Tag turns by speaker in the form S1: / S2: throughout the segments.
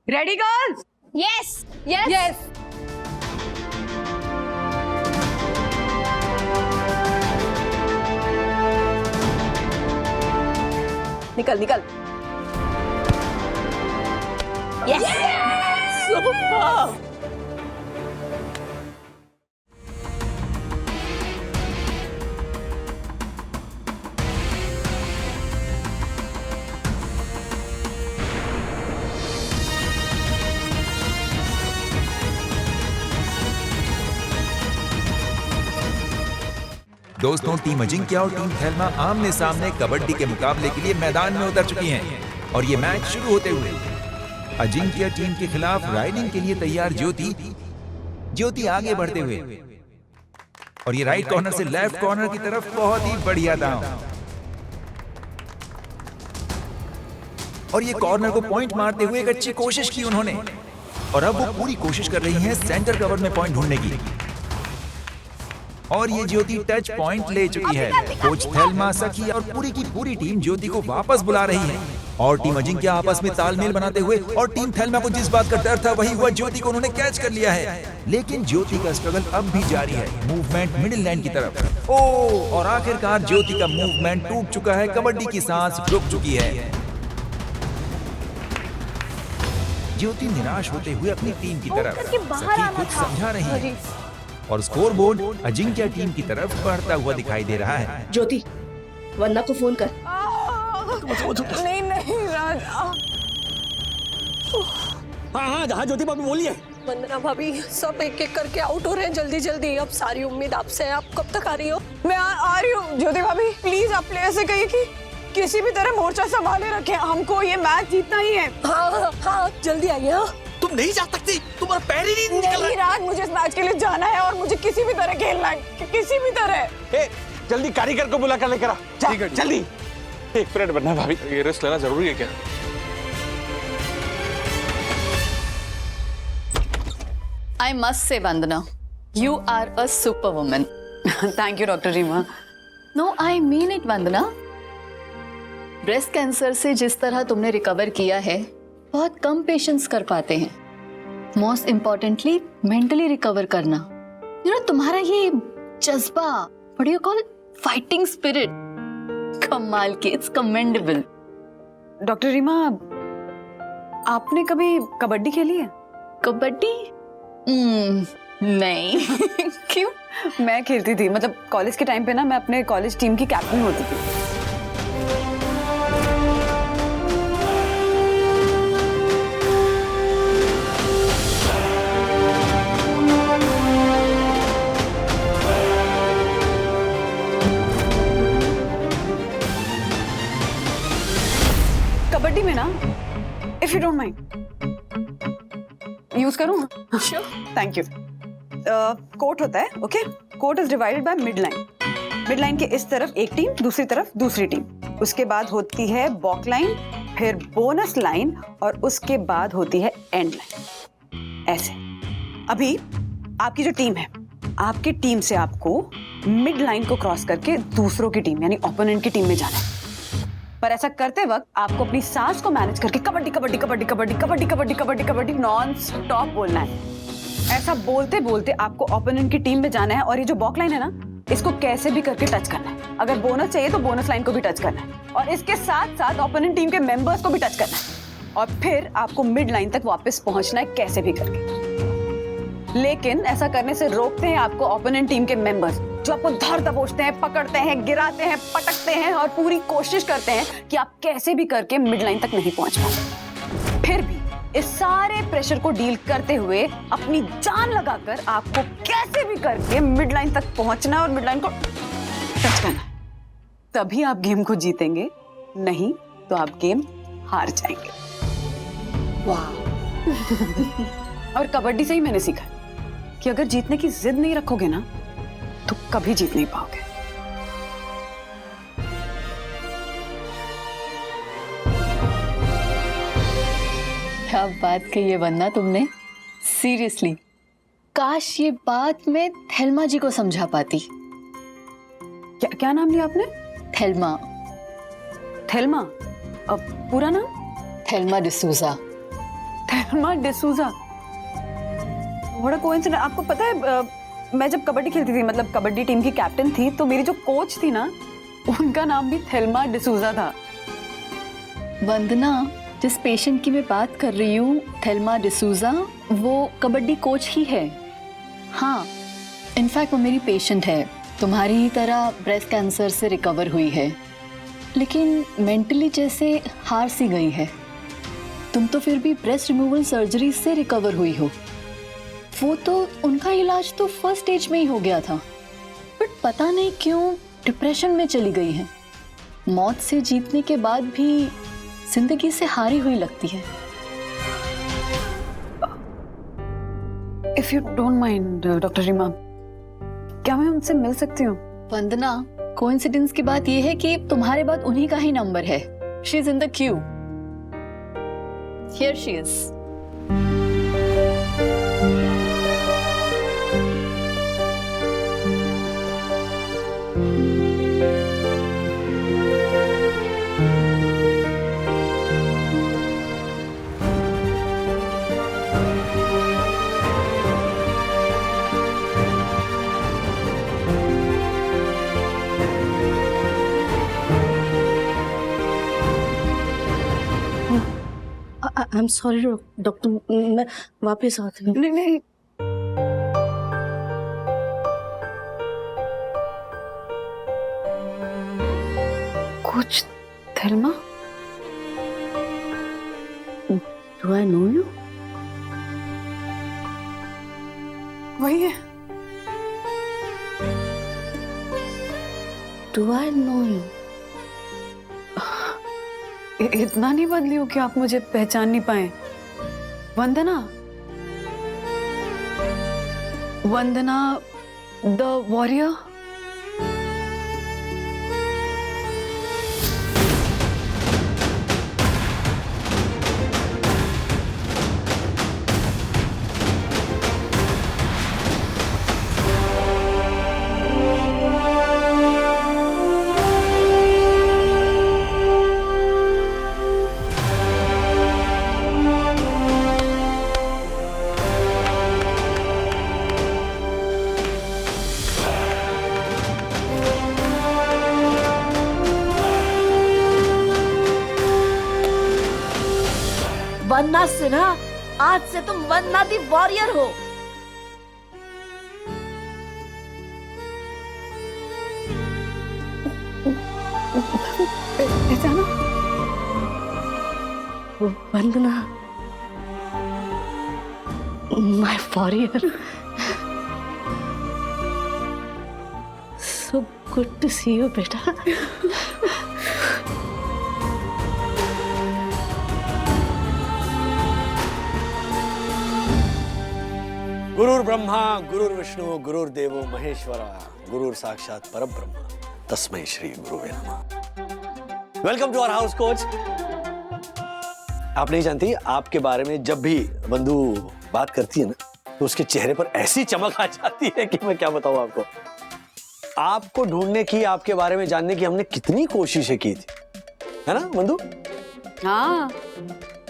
S1: Ready girls?
S2: Yes yes
S1: yes. निकल निकल।
S2: Yes
S1: super.
S3: दोस्तों, टीम अजिंक्य और टीम थेल्मा आमने सामने कबड्डी के मुकाबले के लिए मैदान में उतर चुकी हैं और ये मैच शुरू होते हुए अजिंक्य टीम के खिलाफ राइडिंग के लिए तैयार ज्योति आगे बढ़ते हुए और ये राइट कॉर्नर से लेफ्ट कॉर्नर की तरफ बहुत ही बढ़िया दांव और ये कॉर्नर को पॉइंट मारते हुए एक अच्छी कोशिश की उन्होंने और अब वो पूरी कोशिश कर रही हैं सेंटर कवर में पॉइंट ढूंढने की और ये ज्योति टच पॉइंट ले चुकी है। कोच थेल्मा, सखी और पूरी की पूरी टीम ज्योति को वापस बुला रही है और टीम अजिंक्य आपस में तालमेल बनाते हुए और टीम थेल्मा को जिस बात का डर था वही हुआ, ज्योति को उन्होंने कैच कर लिया है। लेकिन ज्योति का स्ट्रगल अब भी जारी है, मूवमेंट मिडिल लाइन की तरफ। और आखिरकार ज्योति का मूवमेंट टूट चुका है, कबड्डी की सांस रुक चुकी है। ज्योति निराश होते हुए अपनी टीम की तरफ सखी कुछ समझा रही है और स्कोर बोर्ड अजिंक्य टीम की तरफ बढ़ता हुआ दिखाई दे रहा है।
S4: ज्योति, वंदना को फोन कर।
S1: नहीं नहीं राज।
S5: हाँ ज्योति भाभी बोलिए।
S6: वंदना भाभी सब एक एक करके आउट हो रहे हैं, जल्दी जल्दी। अब सारी उम्मीद आपसे है, आप कब तक आ रही हो?
S1: मैं आ रही हूँ ज्योति भाभी। प्लीज आप प्लेयर से कहिए कि किसी भी तरह मोर्चा संभाले रखें, हमको ये मैच जीतना ही है।
S6: हाँ जल्दी आइए। हाँ
S5: तुम नहीं जा सकती, तुम्हारा पैर ही नहीं निकल रहा
S1: नहीं राज, मुझे इस मैच के लिए जाना है और मुझे किसी भी तरह खेलना है, किसी भी तरह।
S5: है। जल्दी कारीगर को बुला कर लेकर आ। जल्दी। एक मिनट बनना भाभी, ये रिस्क लेना जरूरी है क्या?
S7: I must say, Vandana, you are a superwoman.
S1: Thank you doctor Reema.
S7: No, I mean it, Vandana. Breast cancer से जिस तरह तुमने रिकवर किया है, बहुत कम पेशेंट्स कर पाते हैं। मोस्ट इम्पोर्टेंटली मेंटली रिकवर करना। तुम्हारा ये जज्बा, what do you call, fighting spirit, कमाल की, इट्स कमेंडेबल।
S1: डॉक्टर रीमा, आपने कभी कबड्डी खेली है?
S7: कबड्डी? नहीं। क्यों?
S1: मैं खेलती थी, मतलब कॉलेज के टाइम पे ना, मैं अपने कॉलेज टीम की कैप्टन होती थी। कबड्डी में ना, if you don't mind, use करूं?
S7: Sure.
S1: Thank you. कोर्ट होता है, okay? Court is divided by mid line. Mid line के इस तरफ एक टीम, दूसरी तरफ दूसरी टीम। उसके बाद होती है बॉक लाइन, फिर बोनस लाइन और उसके बाद होती है एंड लाइन। ऐसे। अभी आपकी जो टीम है, आपकी टीम से आपको मिड लाइन को क्रॉस करके दूसरों की टीम यानी ओपोनेंट की टीम में जाना है। पर ऐसा करते वक्त आपको अपनी सांस को मैनेज करके कबड्डी कबड्डी कबड्डी कबड्डी कबड्डी कबड्डी कबड्डी कबड्डी नॉन स्टॉप बोलना है। ऐसा बोलते बोलते आपको ओपोनेंट की टीम में जाना है और ये जो बॉक लाइन है ना, इसको कैसे भी करके टच करना है। अगर बोनस चाहिए तो बोनस लाइन को भी टच करना है और इसके साथ साथ ओपोनेंट टीम के मेंबर्स को भी टच करना है और फिर आपको मिड लाइन तक वापस पहुंचना है, कैसे भी करके। लेकिन ऐसा करने से रोकते हैं आपको ओपोनेंट टीम के मेंबर्स, जो आपको धर दबोचते हैं, पकड़ते हैं, गिराते हैं, पटकते हैं और पूरी कोशिश करते हैं कि आप कैसे भी करके मिड लाइन तक नहीं पहुंच पाए। फिर भी इस सारे प्रेशर को डील करते हुए अपनी जान लगाकर आपको कैसे भी करके मिड लाइन तक पहुंचना और मिड लाइन को टच करना। तभी आप गेम को जीतेंगे, नहीं तो आप गेम हार जाएंगे। वाह। और कबड्डी से ही मैंने सीखा कि अगर जीतने की जिद नहीं रखोगे ना, तो कभी जीत नहीं पाओगे।
S7: क्या बात कही है वंदना तुमने, सीरियसली। काश ये बात मैं थेल्मा जी को समझा पाती।
S1: क्या नाम लिया आपने?
S7: थेल्मा।
S1: थेल्मा? अब पूरा नाम?
S7: थेल्मा डिसूजा।
S1: थेल्मा डिसूजा। बड़ा कोइंसिडेंस। आपको पता है मैं जब कबड्डी खेलती थी, मतलब कबड्डी टीम की कैप्टन थी, तो मेरी जो कोच थी ना, उनका नाम भी थेल्मा डिसूजा था।
S7: वंदना, जिस पेशेंट की मैं बात कर रही हूँ, थेल्मा डिसूजा, वो कबड्डी कोच ही है। हाँ, इनफैक्ट वो मेरी पेशेंट है, तुम्हारी ही तरह ब्रेस्ट कैंसर से रिकवर हुई है, लेकिन मेंटली जैसे हार सी गई है। तुम तो फिर भी ब्रेस्ट रिमूवल सर्जरी से रिकवर हुई हो। वो तो उनका इलाज तो फर्स्ट स्टेज में ही हो गया था, बट पता नहीं क्यों डिप्रेशन में चली गई है। मौत से जीतने के बाद भी जिंदगी से हारी हुई लगती है।
S1: If you don't mind doctor Reema, क्या मैं उनसे मिल सकती हूँ?
S7: वंदना, कोइंसिडेंस की बात यह है कि तुम्हारे बाद उन्हीं का ही नंबर है। She is in the Q. Here she is.
S4: I am sorry doctor, मैं वापस आती हूँ।
S1: नहीं नहीं, कुछ Thelma,
S4: do I know you?
S1: वही है।
S4: Do I know you?
S1: इतना नहीं बदली हो कि आप मुझे पहचान नहीं पाए। Vandana, Vandana the warrior.
S4: वंदना सिन्हा, आज से तुम वंदना दी वॉरियर हो।
S1: पहचाना?
S4: Vandana, my warrior. So good to see you बेटा।
S8: गुरुर् ब्रह्मा गुरुर् विष्णु गुरुर्देवो महेश्वरा गुरुर साक्षात परब्रह्म तस्मै श्री गुरुवे नमः। Welcome to our house coach. आप नहीं जानती, आपके बारे में जब भी बंधु बात करती है ना, तो उसके चेहरे पर ऐसी चमक आ जाती है कि मैं क्या बताऊं आपको। आपको ढूंढने की, आपके बारे में जानने की हमने कितनी कोशिशें की थी, है ना बंधु?
S1: हाँ,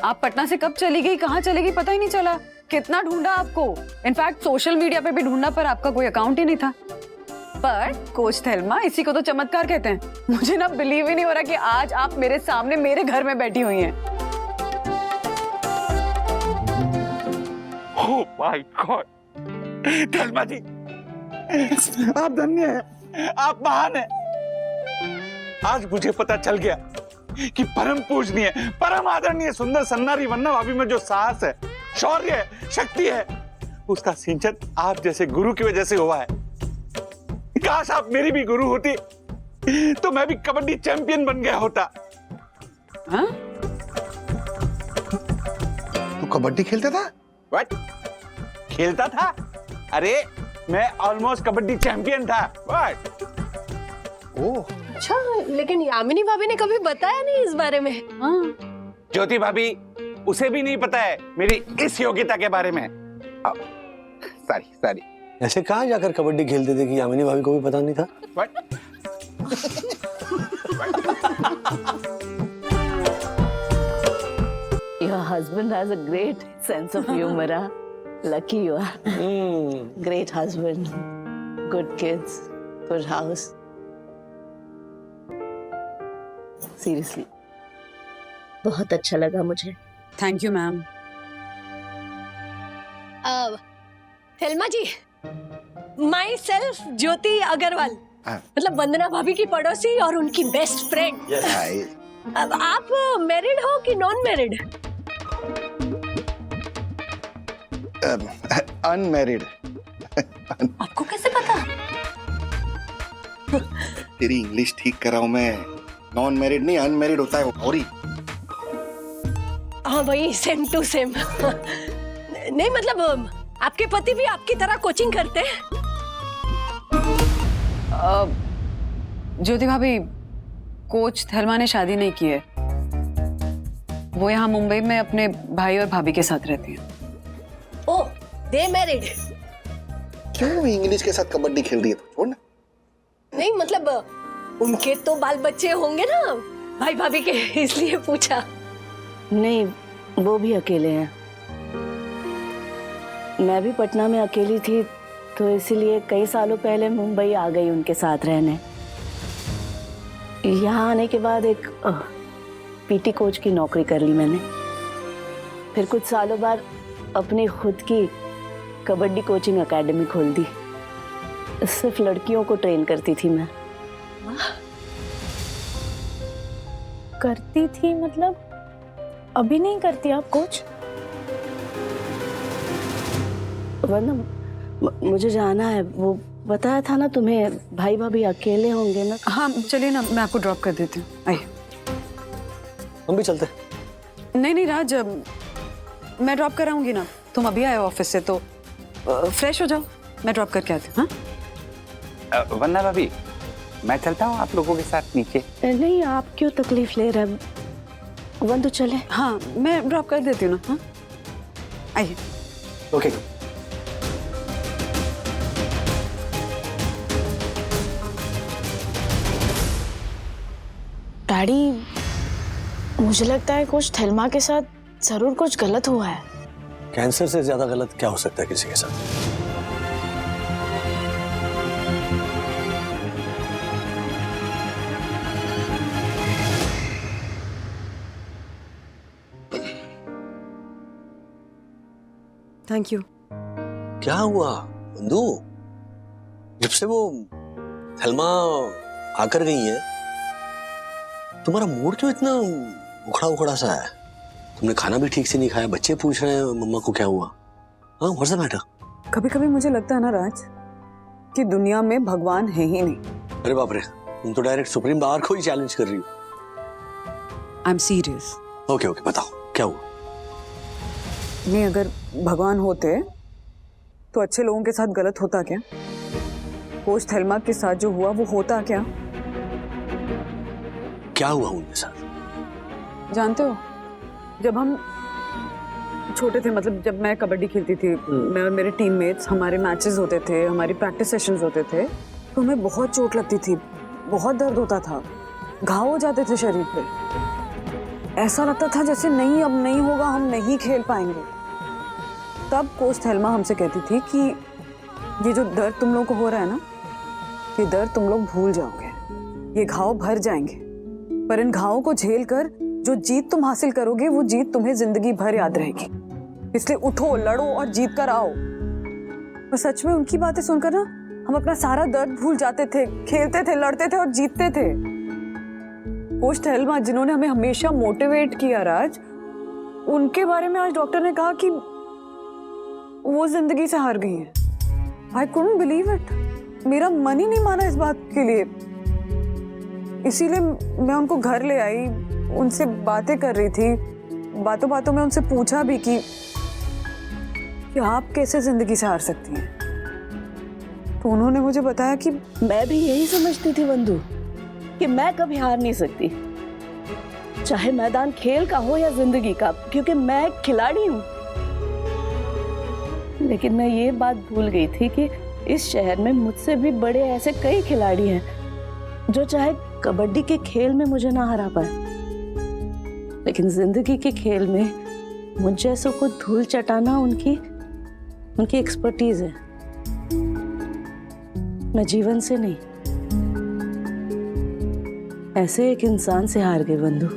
S1: आप पटना से कब चली गई, कहाँ चली गई, पता ही नहीं चला। कितना ढूंढा आपको, इनफैक्ट सोशल मीडिया पे भी ढूंढा, पर आपका कोई अकाउंट ही नहीं था। पर कोच थेल्मा, इसी को तो चमत्कार कहते हैं। मुझे ना बिलीव ही नहीं हो रहा कि आज आप मेरे सामने मेरे घर में बैठी हुई हैं।
S5: ओह माय गॉड, थेल्मा जी, आप धन्य हैं, आप महान हैं। आज मुझे पता चल गया कि परम पूजनीय, परम आदरणीय सुंदर सन्नारी वंदना भाभी में जो साहस है, शौर्य है, शक्ति है, उसका सिंचन आप जैसे गुरु की वजह से हुआ है। काश आप मेरी भी गुरु होती, तो मैं भी कबड्डी चैंपियन बन गया होता।
S1: हाँ?
S5: तू कबड्डी खेलता था? व्हाट? खेलता था? अरे मैं ऑलमोस्ट कबड्डी चैंपियन था। व्हाट? ओह,
S6: अच्छा, लेकिन यामिनी भाभी ने कभी बताया नहीं इस बारे में।
S1: हाँ।
S5: ज्योति भाभी, उसे भी नहीं पता है मेरी इस योग्यता के बारे में। सॉरी।
S8: ऐसे कहाँ जाकर कबड्डी खेलते थे कि यामिनी भाभी को भी पता नहीं था?
S4: Your husband has a great sense of humor. Huh? Lucky you are. Great husband, good kids, good house. Seriously, बहुत अच्छा लगा मुझे.
S1: Thank you ma'am.
S6: Thelma ji, myself Jyoti Agarwal, मतलब वंदना भाभी की पड़ोसी और उनकी बेस्ट फ्रेंड. अब आप मैरिड हो कि नॉन मैरिड?
S9: अनमैरिड.
S6: आपको कैसे पता?
S9: तेरी इंग्लिश ठीक कर रहा हूँ मैं. नॉन मैरिड नहीं, अनमैरिड होता है और ही.
S6: हाँ वही, सेम टू सेम. नहीं मतलब आपके पति भी आपकी तरह कोचिंग करते हैं?
S1: ज्योति भाभी, कोच थेल्मा ने शादी नहीं की है. वो यहाँ मुंबई में अपने भाई और भाभी के साथ रहती है.
S6: ओ, दे मैरिड.
S9: क्यों इंग्लिश के साथ कबड्डी खेल रही है तो छोड़ ना.
S6: नहीं मतलब उनके तो बाल बच्चे होंगे ना भाई भाभी के, इसलिए पूछा.
S4: नहीं, वो भी अकेले हैं. मैं भी पटना में अकेली थी तो इसीलिए कई सालों पहले मुंबई आ गई उनके साथ रहने. यहाँ आने के बाद एक पीटी कोच की नौकरी कर ली मैंने. फिर कुछ सालों बाद अपनी खुद की कबड्डी कोचिंग एकेडमी खोल दी. सिर्फ लड़कियों को ट्रेन करती थी मैं.
S2: करती थी मतलब अभी नहीं करती आप कोच?
S4: वरना मुझे जाना है. वो बताया था ना तुम्हें, भाई भाभी अकेले होंगे ना.
S1: हाँ चलिए ना, मैं आपको ड्रॉप कर देती हूँ. आइए.
S8: हम भी चलते.
S1: नहीं नहीं राज, मैं ड्रॉप कराऊंगी ना. तुम अभी आए हो ऑफिस से तो फ्रेश हो जाओ, मैं ड्रॉप करके आती हूँ. हाँ
S5: वंदना भाभी, मैं चलता हूँ आप लोगों के साथ नीचे.
S4: नहीं, आप क्यों तकलीफ ले रहे. वंदु चले.
S1: हाँ मैं ड्रॉप कर देती हूँ ना. हाँ आइए.
S8: ओके.
S2: डैडी, मुझे लगता है कुछ थेल्मा के साथ जरूर कुछ गलत हुआ है.
S8: कैंसर से ज्यादा गलत क्या हो सकता है किसी के साथ?
S1: Thank you.
S8: क्या हुआ बंधु? जब से वो थेल्मा आकर गई है, तुम्हारा मूड क्यों इतना उखड़ा उखड़ा सा है? तुमने खाना भी ठीक से नहीं खाया, बच्चे पूछ रहे हैं मम्मा को क्या हुआ. हाँ, व्हाट्स द मैटर?
S1: कभी कभी मुझे लगता है ना राज कि दुनिया में भगवान है ही नहीं.
S8: अरे बाप रे, तुम तो डायरेक्ट सुप्रीम पावर को ही चैलेंज कर रही हो.
S1: I am serious.
S8: Okay okay, बताओ क्या हुआ.
S1: नहीं, अगर भगवान होते तो अच्छे लोगों के साथ गलत होता क्या? कोच थेल्मा के साथ जो हुआ वो होता क्या?
S8: क्या हुआ उनके साथ?
S1: जानते हो, जब हम छोटे थे, मतलब जब मैं कबड्डी खेलती थी, मैं और मेरे टीममेट्स, हमारे मैचेस होते थे, हमारी प्रैक्टिस सेशंस होते थे, तो हमें बहुत चोट लगती थी, बहुत दर्द होता था, घाव हो जाते थे शरीर पे. ऐसा लगता था जैसे नहीं, अब नहीं होगा, हम नहीं खेल पाएंगे. तब कोच थेल्मा हमसे कहती थी कि ये जो दर्द तुम लोगों को हो रहा है ना, ये दर्द तुम लोग भूल जाओगे, ये घाव भर जाएंगे, पर इन घावों को झेल कर जो जीत तुम हासिल करोगे वो जीत तुम्हें जिंदगी भर याद रहेगी. इसलिए उठो, लड़ो और जीत कर आओ. और सच में उनकी बातें सुनकर ना हम अपना सारा दर्द भूल जाते थे, खेलते थे, लड़ते थे और जीतते थे. कोच थेल्मा जिन्होंने हमें हमेशा मोटिवेट किया राज, उनके बारे में आज डॉक्टर ने कहा कि वो जिंदगी से हार गई हैं. I couldn't believe it. मेरा मन ही नहीं माना इस बात के लिए. इसीलिए मैं उनको घर ले आई, उनसे बातें कर रही थी. बातों बातों में उनसे पूछा भी कि आप कैसे जिंदगी से हार सकती हैं. तो उन्होंने मुझे बताया कि
S4: मैं भी यही समझती थी वंदु, कि मैं कभी हार नहीं सकती, चाहे मैदान खेल का हो या जिंदगी का, क्योंकि मैं एक खिलाड़ी हूँ. लेकिन मैं ये बात भूल गई थी कि इस शहर में मुझसे भी बड़े ऐसे कई खिलाड़ी हैं जो चाहे कबड्डी के खेल में मुझे ना हरा पाए, लेकिन जिंदगी के खेल में मुझ जैसों को धूल चटाना उनकी एक्सपर्टीज है। मैं जीवन से नहीं, ऐसे एक इंसान से हार गई बंधु।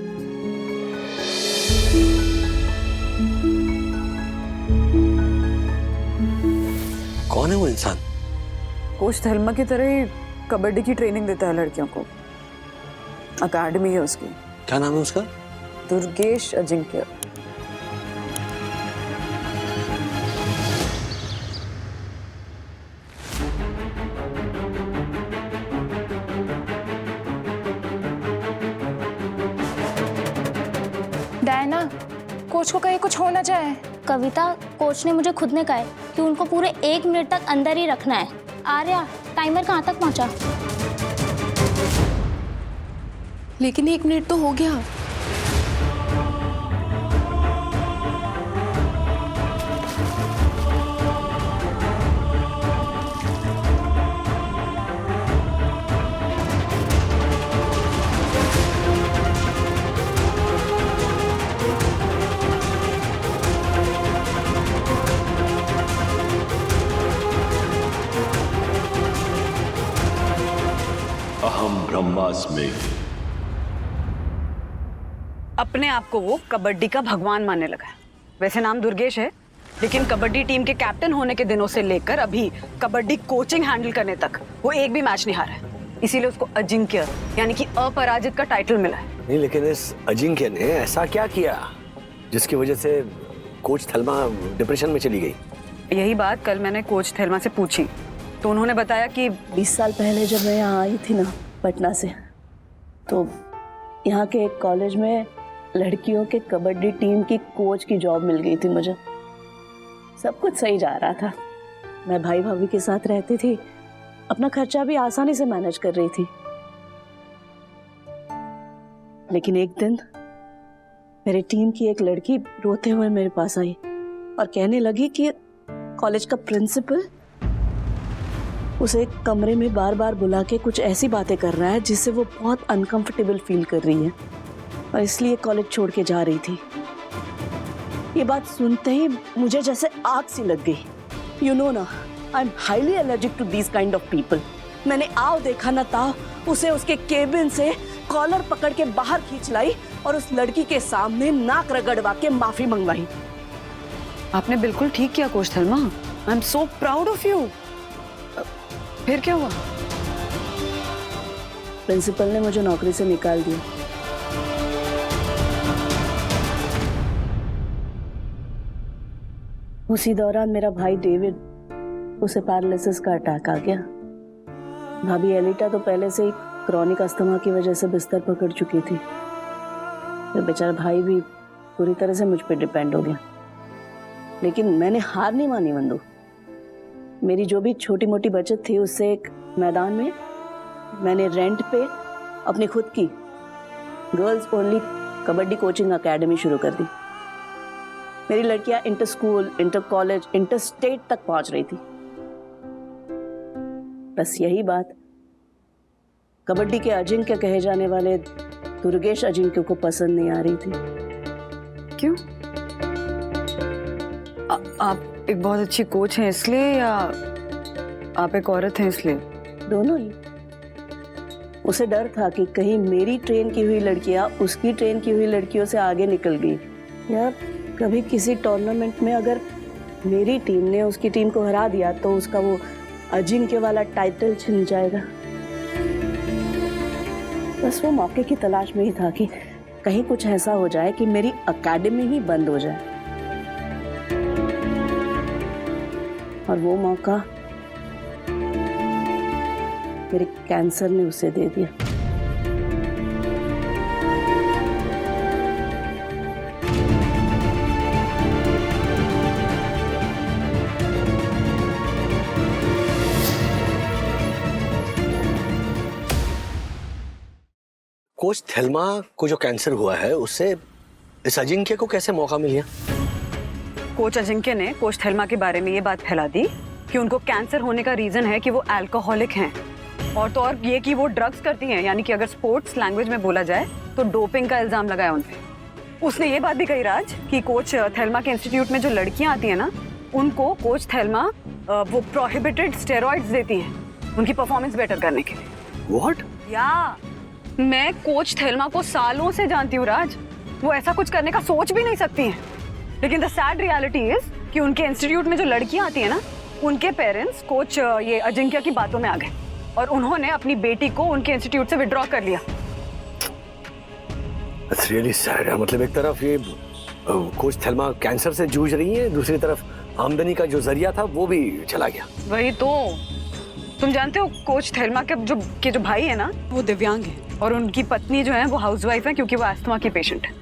S8: कौन है वो इंसान?
S1: कोच थेल्मा की तरह ही कबड्डी की ट्रेनिंग देता है लड़कियों को। अकेडमी है उसकी।
S8: क्या नाम है उसका?
S1: दुर्गेश अजिंक्य।
S2: डायना, कोच को कहीं कुछ हो ना जाए।
S10: कविता, कोच ने मुझे खुद ने कहा है कि उनको पूरे 1 मिनट तक अंदर ही रखना है। आर्या, टाइमर कहाँ तक पहुँचा?
S2: लेकिन 1 मिनट तो हो गया।
S11: अहम ब्रह्मास्मि।
S1: अपने आप को वो कबड्डी का भगवान मानने लगा है। वैसे नाम दुर्गेश है, लेकिन कबड्डी टीम के कैप्टन होने के दिनों से लेकर अभी कबड्डी कोचिंग हैंडल करने तक वो एक भी मैच नहीं हारा है। इसीलिए उसको अजिंक्य यानी कि अपराजित का टाइटल मिला है।
S8: नहीं, लेकिन इस अजिंक्य ने ऐसा क्या किया जिसकी वजह से कोच थेल्मा डिप्रेशन में चली गई?
S1: यही बात कल मैंने कोच थेल्मा से पूछी तो उन्होंने बताया कि
S4: 20 साल पहले जब मैं यहाँ आई थी ना पटना से, तो यहाँ के एक कॉलेज में लड़कियों के कबड्डी टीम की कोच की जॉब मिल गई थी मुझे। सब कुछ सही जा रहा था, मैं भाई भाभी के साथ रहती थी, अपना खर्चा भी आसानी से मैनेज कर रही थी। लेकिन एक दिन मेरी टीम की एक लड़की रोते हुए मेरे पास आई और कहने लगी कि कॉलेज का प्रिंसिपल उसे एक कमरे में बार बार बुला के कुछ ऐसी बातें कर रहा है जिससे वो बहुत अनकंफर्टेबल फील कर रही है और इसलिए कॉलेज छोड़ के जा रही थी। ये बात सुनते ही मुझे जैसे आग सी लग गई। यू नो ना, I am highly allergic to these kind of people. मैंने आओ देखा ना था उसे उसके केबिन से कॉलर पकड़ के बाहर खींच लाई और उस लड़की के सामने नाक रगड़वा के माफी मंगवाई।
S1: आपने बिल्कुल ठीक किया coach Thelma. I am so proud of you. फिर क्या हुआ?
S4: प्रिंसिपल ने मुझे नौकरी से निकाल दिया। उसी दौरान मेरा भाई डेविड, उसे पैरालिसिस का अटैक आ गया। भाभी एलिटा तो पहले से ही क्रॉनिक अस्थमा की वजह से बिस्तर पकड़ चुकी थी। फिर बेचारा भाई भी पूरी तरह से मुझ पर डिपेंड हो गया। लेकिन मैंने हार नहीं मानी बंधु। मेरी जो भी छोटी मोटी बचत थी उससे एक मैदान में मैंने रेंट पे अपनी खुद की girls only kabaddi coaching academy शुरू कर दी। मेरी लड़कियां inter school, inter college, inter state तक पहुंच रही थी। बस यही बात कबड्डी के अजिंक्य कहे जाने वाले दुर्गेश अजिंक्य को पसंद नहीं आ रही थी।
S1: क्यों? आप एक बहुत अच्छी कोच हैं इसलिए या आप एक औरत हैं इसलिए?
S4: दोनों ही। उसे डर था कि कहीं मेरी ट्रेन की हुई लड़कियां उसकी ट्रेन की हुई लड़कियों से आगे निकल गई, या कभी किसी टूर्नामेंट में अगर मेरी टीम ने उसकी टीम को हरा दिया तो उसका वो अजिंक्य वाला टाइटल छिन जाएगा। बस वो मौके की तलाश में ही था कि कहीं कुछ ऐसा हो जाए कि मेरी एकेडमी ही बंद हो जाए। और वो मौका मेरे कैंसर ने उसे दे दिया।
S8: कोच थेल्मा को जो कैंसर हुआ है उससे इस अजिंक्य को कैसे मौका मिल गया?
S1: कोच अजिंक्य ने कोच थेल्मा के बारे में ये बात फैला दी कि उनको कैंसर होने का रीजन है कि वो अल्कोहलिक हैं, और तो और ये कि वो ड्रग्स करती हैं, यानी कि अगर स्पोर्ट्स लैंग्वेज में बोला जाए तो डोपिंग का इल्जाम लगाया उन पे। उसने ये बात भी कही राज कि कोच थेल्मा के इंस्टीट्यूट में जो लड़कियां आती हैं ना, उनको कोच थेल्मा वो प्रोहिबिटेड स्टेरॉइड्स देती हैं उनकी परफॉर्मेंस बेटर करने के लिए।
S8: What?
S1: या मैं कोच थेल्मा को सालों से जानती हूँ राज, वो ऐसा कुछ करने का सोच भी नहीं सकती हैं। लेकिन द सैड रियलिटी इज कि उनके इंस्टीट्यूट में जो लड़कियां आती हैं ना, उनके पेरेंट्स कोच ये अजिंक्य की बातों में आ गए और उन्होंने अपनी बेटी को उनके इंस्टीट्यूट से विड्रॉ कर लिया।
S8: That's really sad. मतलब एक तरफ ये कोच थेल्मा कैंसर से जूझ रही है, दूसरी तरफ आमदनी का जो जरिया था वो भी चला गया।
S1: वही तो, तुम जानते हो कोच थेल्मा के जो भाई है ना, वो दिव्यांग है और उनकी पत्नी जो है वो हाउसवाइफ है क्योंकि वो अस्थमा की पेशेंट है।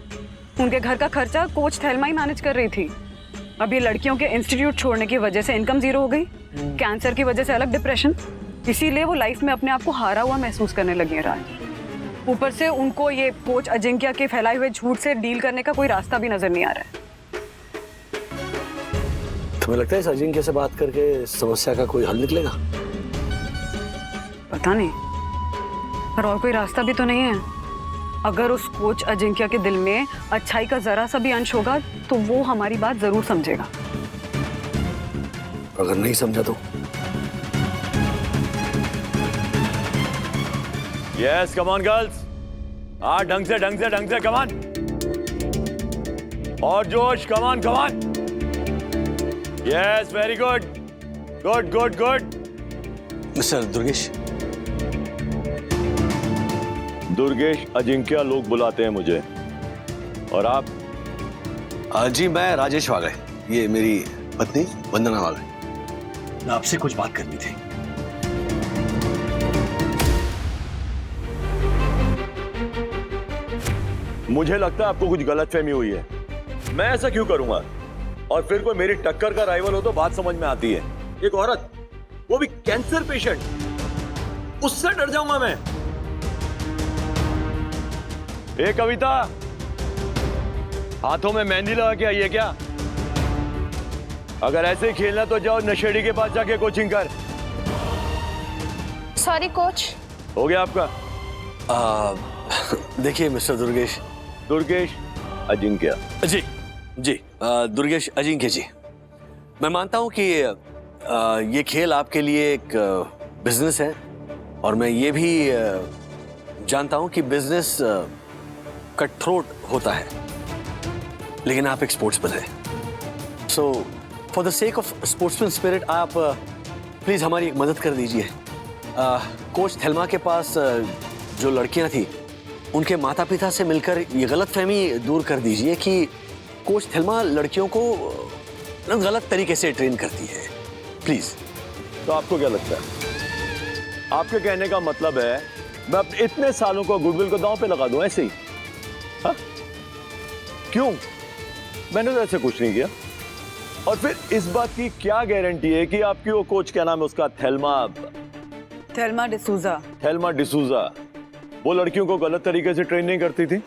S1: उनके घर का खर्चा कोच थेल्मा ही मैनेज कर रही थी। अब ये लड़कियों के इंस्टीट्यूट छोड़ने की वजह से इनकम जीरो हो गई, कैंसर की वजह से अलग डिप्रेशन, इसीलिए वो लाइफ में अपने आप को हारा हुआ महसूस करने लगी है राज। ऊपर से उनको ये कोच अजिंक्य के फैलाए हुए झूठ से डील करने का कोई रास्ता भी नजर नहीं आ रहा है।
S8: तुम्हें लगता है इस अजिंक्य से बात करके समस्या का कोई हल निकलेगा?
S1: पता नहीं, पर और कोई रास्ता भी तो नहीं है। अगर उस कोच अजिंक्य के दिल में अच्छाई का जरा सा भी अंश होगा तो वो हमारी बात जरूर समझेगा।
S8: अगर नहीं समझा तो?
S11: यस, कम ऑन गर्ल्स, ढंग से कम ऑन, और जोश, come on. Yes, very good.
S8: Mister
S11: Durgesh Ajinkya लोग बुलाते हैं मुझे। और आप?
S8: जी मैं राजेश वागले, ये मेरी पत्नी वंदना वागले। मैं आपसे कुछ बात करनी थी।
S11: मुझे लगता है आपको कुछ गलतफहमी हुई है। मैं ऐसा क्यों करूंगा? और फिर कोई मेरी टक्कर का राइवल हो तो बात समझ में आती है। एक औरत, वो भी कैंसर पेशेंट, उससे डर जाऊंगा मैं? ए कविता, हाथों में मेहंदी लगा के आई है क्या? अगर ऐसे ही खेलना तो जाओ नशेड़ी के पास जाके कोचिंग कर।
S2: Sorry coach.
S11: हो गया आपका?
S8: देखिए मिस्टर दुर्गेश
S11: अजिंक्य
S8: जी, दुर्गेश अजिंक्य जी, मैं मानता हूं कि ये खेल आपके लिए एक बिजनेस है और मैं ये भी जानता हूं कि बिजनेस कट थ्रोट होता है, लेकिन आप एक स्पोर्ट्समैन हैं। So for the sake of sportsman spirit आप प्लीज हमारी एक मदद कर दीजिए। कोच थेल्मा के पास जो लड़कियां थी, उनके माता पिता से मिलकर ये गलतफहमी दूर कर दीजिए कि कोच थेल्मा लड़कियों को गलत तरीके से ट्रेन करती है, प्लीज।
S11: तो आपको क्या लगता है? आपके कहने का मतलब है मैं अपने इतने सालों को गुडविल को दांव पे लगा दूं ऐसे ही? हा? क्यों? मैंने तो ऐसे कुछ नहीं किया। और फिर इस बात की क्या गारंटी है कि आपकी वो कोच, क्या नाम है उसका, थेल्मा डिसूजा, वो लड़कियों को गलत तरीके से ट्रेन नहीं करती थी?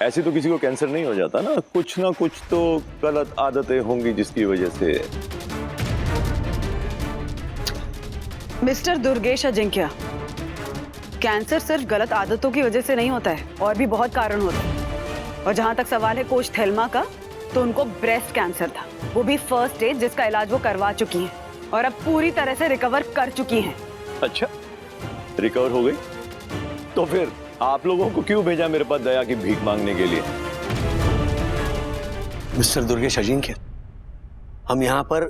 S11: ऐसे तो किसी को कैंसर नहीं हो जाता ना कुछ तो गलत आदतें होंगी जिसकी वजह से।
S1: मिस्टर दुर्गेश अजिंक्य, कैंसर सिर्फ गलत आदतों की वजह से नहीं होता है, और भी बहुत कारण होते हैं। और जहां तक सवाल है कोच थेल्मा का, तो उनको ब्रेस्ट कैंसर था, वो भी फर्स्ट स्टेज, जिसका इलाज वो करवा चुकी हैं और अब पूरी तरह से रिकवर कर चुकी हैं।
S11: अच्छा, रिकवर हो गई? तो फिर आप लोगों को क्यों भेजा मेरे पास दया की भीख मांगने के लिए?
S8: मिस्टर दुर्गेश अजिंक्य, हम यहाँ पर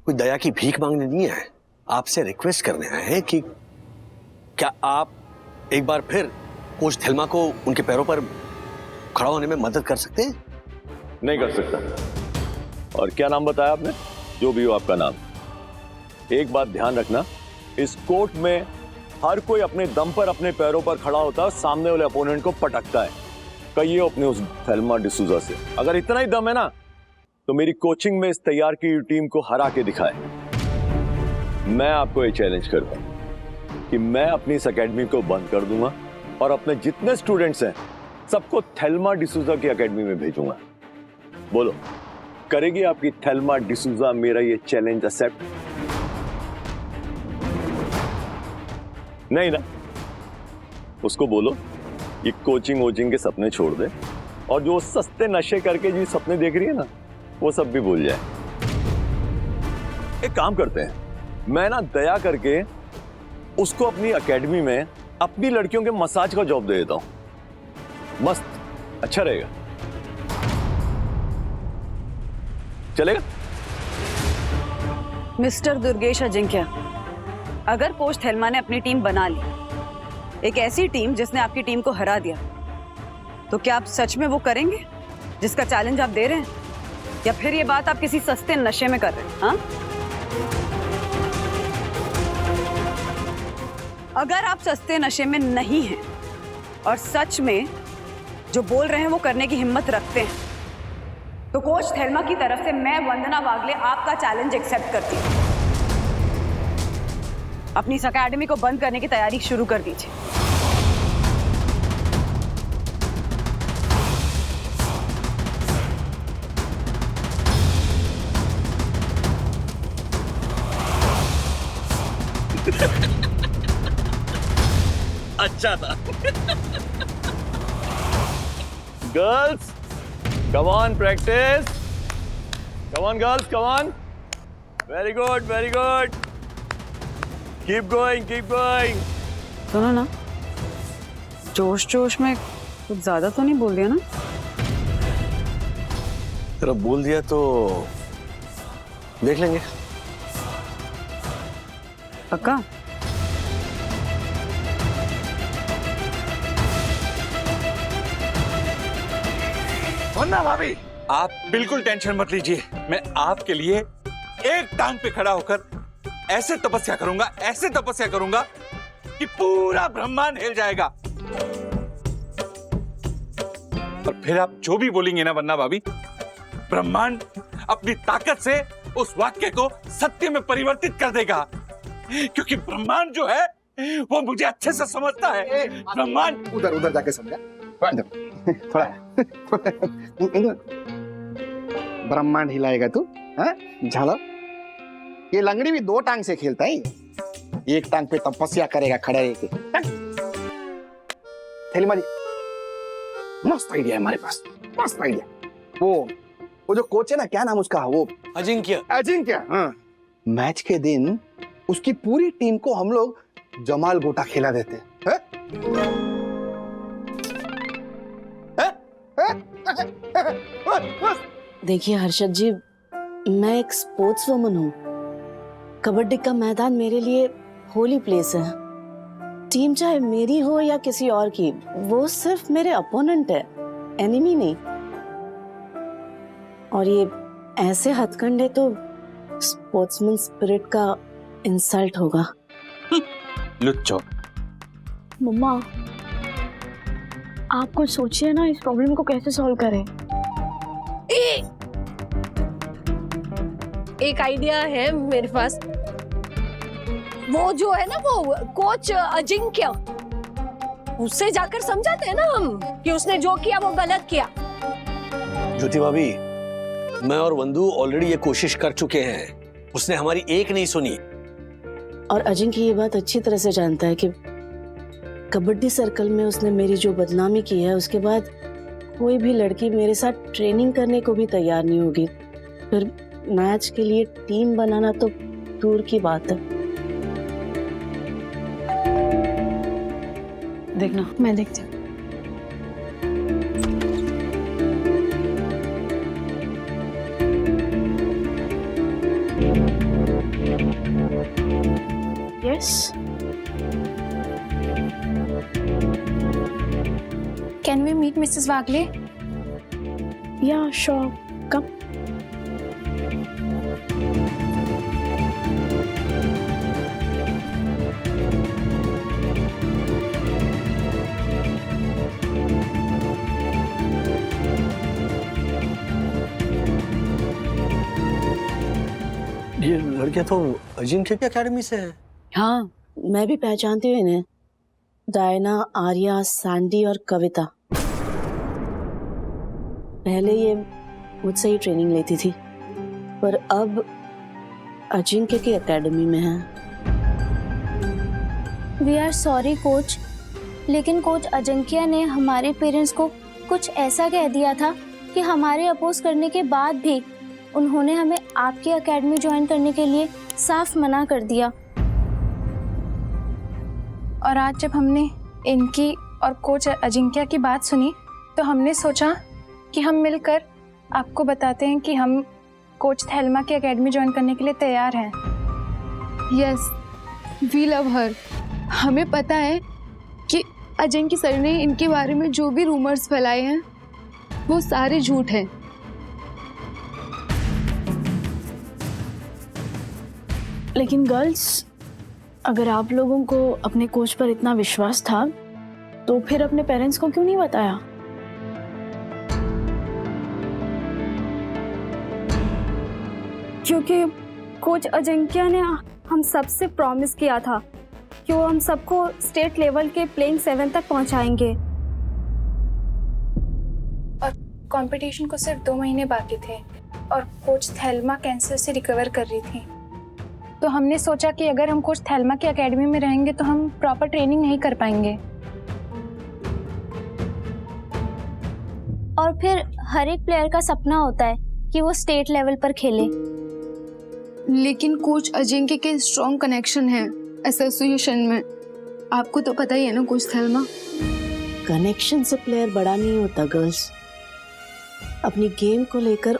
S8: कोई दया की भीख मांगने नहीं आए, आपसे रिक्वेस्ट करने आए हैं कि क्या आप एक बार फिर कोच थेल्मा को उनके पैरों पर खड़ा होने में मदद कर सकते हैं?
S11: नहीं कर सकता। और क्या नाम बताया आपने? जो भी हो आपका नाम। एक बात ध्यान रखना, इस कोर्ट में हर कोई अपने दम पर अपने पैरों पर खड़ा होता है, सामने वाले अपोनेंट को पटकता है। कहिए अपने उस थेल्मा डिसूजा से, अगर इतना ही दम है ना, तो मेरी कोचिंग में इस तैयार की टीम को हरा के दिखाए। मैं आपको ये चैलेंज करता हूं कि मैं अपनी इस एकेडमी को बंद कर दूंगा और अपने जितने स्टूडेंट्स हैं सबको थेल्मा डिसूजा की एकेडमी में भेजूंगा। बोलो, करेगी आपकी थेल्मा डिसूजा मेरा ये चैलेंज एक्सेप्ट? नहीं ना? उसको बोलो ये कोचिंग वोचिंग के सपने छोड़ दे और जो सस्ते नशे करके जी सपने देख रही है ना, वो सब भी भूल जाए। एक काम करते हैं, मैं ना दया करके उसको अपनी एकेडमी में अपनी लड़कियों के मसाज का जॉब दे देता हूं। मस्त, अच्छा रहेगा। चलेगा?
S1: मिस्टर दुर्गेश अजिंक्य, अगर कोच थेल्मा ने अपनी टीम बना ली, एक ऐसी टीम जिसने आपकी टीम को हरा दिया, तो क्या आप सच में वो करेंगे जिसका चैलेंज आप दे रहे हैं, या फिर ये बात आप किसी सस्ते नशे में कर रहे हैं? हाँ? अगर आप सस्ते नशे में नहीं हैं और सच में जो बोल रहे हैं वो करने की हिम्मत रखते हैं, तो कोच थेल्मा की तरफ से मैं वंदना वागले आपका चैलेंज एक्सेप्ट करती हूँ। अपनी इस अकेडमी को बंद करने की तैयारी शुरू कर दीजिए।
S11: अच्छा था। Girls, come on, practice. Come on, girls, come on. Very good, very good. Keep going, keep going.
S1: सुनो ना, जोश जोश में कुछ ज्यादा तो नहीं बोल दिया ना?
S8: तेरा बोल दिया तो देख लेंगे।
S1: पक्का?
S5: वंदना भाभी, आप बिल्कुल टेंशन मत लीजिए। मैं आपके लिए एक टांग पे खड़ा होकर ऐसे तपस्या करूंगा कि पूरा ब्रह्मांड हिल जाएगा। और फिर आप जो भी बोलेंगे ना वंदना भाभी, ब्रह्मांड अपनी ताकत से उस वाक्य को सत्य में परिवर्तित कर देगा। क्योंकि ब्रह्मांड जो है वो मुझे अच्छे से समझता है। ब्रह्मांड
S9: उधर जाके समझा, थोड़ा ब्रह्मांड हिलाएगा तू? झाला, ये लंगड़ी भी दो टांग से खेलता है, एक टांग पे तपस्या करेगा खड़ा रहके। थेल्मा जी, मस्त आइडिया है हमारे पास, मस्त आइडिया। वो जो कोच है ना, क्या नाम उसका, वो अजिंक्य। हाँ, मैच के दिन उसकी पूरी टीम को हम लोग जमाल गोटा खिला देते हैं।
S4: देखिए हर्षद जी, मैं एक स्पोर्ट्स वुमन हूँ। कबड्डी का मैदान मेरे लिए होली प्लेस है। टीम चाहे मेरी हो या किसी और की, वो सिर्फ मेरे अपोनेंट है, एनिमी नहीं। और ये ऐसे हथकंडे तो स्पोर्ट्समैन स्पिरिट का इंसल्ट होगा।
S5: लुच्चो।
S2: मम्मा, आप कुछ सोचिए ना, इस प्रॉब्लम को कैसे सॉल्व करें।
S6: एक आइडिया है मेरे पास। वो जो है ना, वो कोच अजिंक्य, उससे जाकर समझाते हैं ना हम कि उसने जो किया वो गलत किया।
S8: ज्योति भाभी, मैं और वंदू ऑलरेडी ये कोशिश कर चुके हैं, उसने हमारी एक नहीं सुनी।
S4: और अजिंक्य ये बात अच्छी तरह से जानता है कि कबड्डी सर्कल में उसने मेरी जो बदनामी की है, उसके बाद कोई भी लड़की मेरे साथ ट्रेनिंग करने को भी तैयार नहीं होगी। फिर मैच के लिए टीम बनाना तो दूर की बात है।
S1: देखना,
S2: मैं देखती हूँ। Yes.
S10: Can we meet Mrs. Wagle?
S2: Yeah, sure. Come.
S8: ये लड़के तो अजिंक्य की एकेडमी से हैं।
S4: हाँ, मैं भी पहचानती हूँ इन्हें। डायना, आर्या, सैंडी और कविता। पहले ये मुझसे ही ट्रेनिंग लेती थी, पर अब अजिंक्य की एकेडमी में है।
S10: We are sorry कोच, लेकिन कोच अजिंक्य ने हमारे पेरेंट्स को कुछ ऐसा कह दिया था कि हमारे अपोज करने के बाद भी उन्होंने हमें आपकी एकेडमी ज्वाइन करने के लिए साफ मना कर दिया।
S2: और आज जब हमने इनकी और कोच अजिंक्य की बात सुनी तो हमने सोचा कि हम मिलकर आपको बताते हैं कि हम कोच थेल्मा की एकेडमी ज्वाइन करने के लिए तैयार हैं।
S12: Yes, we love her. हमें पता है कि अजिंक्य सर ने इनके बारे में जो भी रूमर्स फैलाए हैं वो सारे झूठ हैं।
S2: लेकिन गर्ल्स, अगर आप लोगों को अपने कोच पर इतना विश्वास था तो फिर अपने पेरेंट्स को क्यों नहीं बताया?
S13: क्योंकि कोच अजिंक्य ने हम सबसे प्रॉमिस किया था कि वो हम सबको स्टेट लेवल के प्लेइंग 7 तक पहुंचाएंगे।
S2: और कंपटीशन को सिर्फ 2 महीने बाकी थे और कोच थेल्मा कैंसर से रिकवर कर रही थी। तो हमने सोचा कि अगर हम कोच थेल्मा की एकेडमी में रहेंगे तो हम प्रॉपर ट्रेनिंग नहीं कर पाएंगे।
S10: और फिर हर एक प्लेयर का सपना होता है कि वो स्टेट लेवल पर खेले।
S12: लेकिन कोच अजिंक्य के स्ट्रॉन्ग कनेक्शन है एसोसिएशन में, आपको तो पता ही है ना कोच थेल्मा।
S4: कनेक्शन से प्लेयर बड़ा नहीं होता गर्ल्स, अपनी गेम को लेकर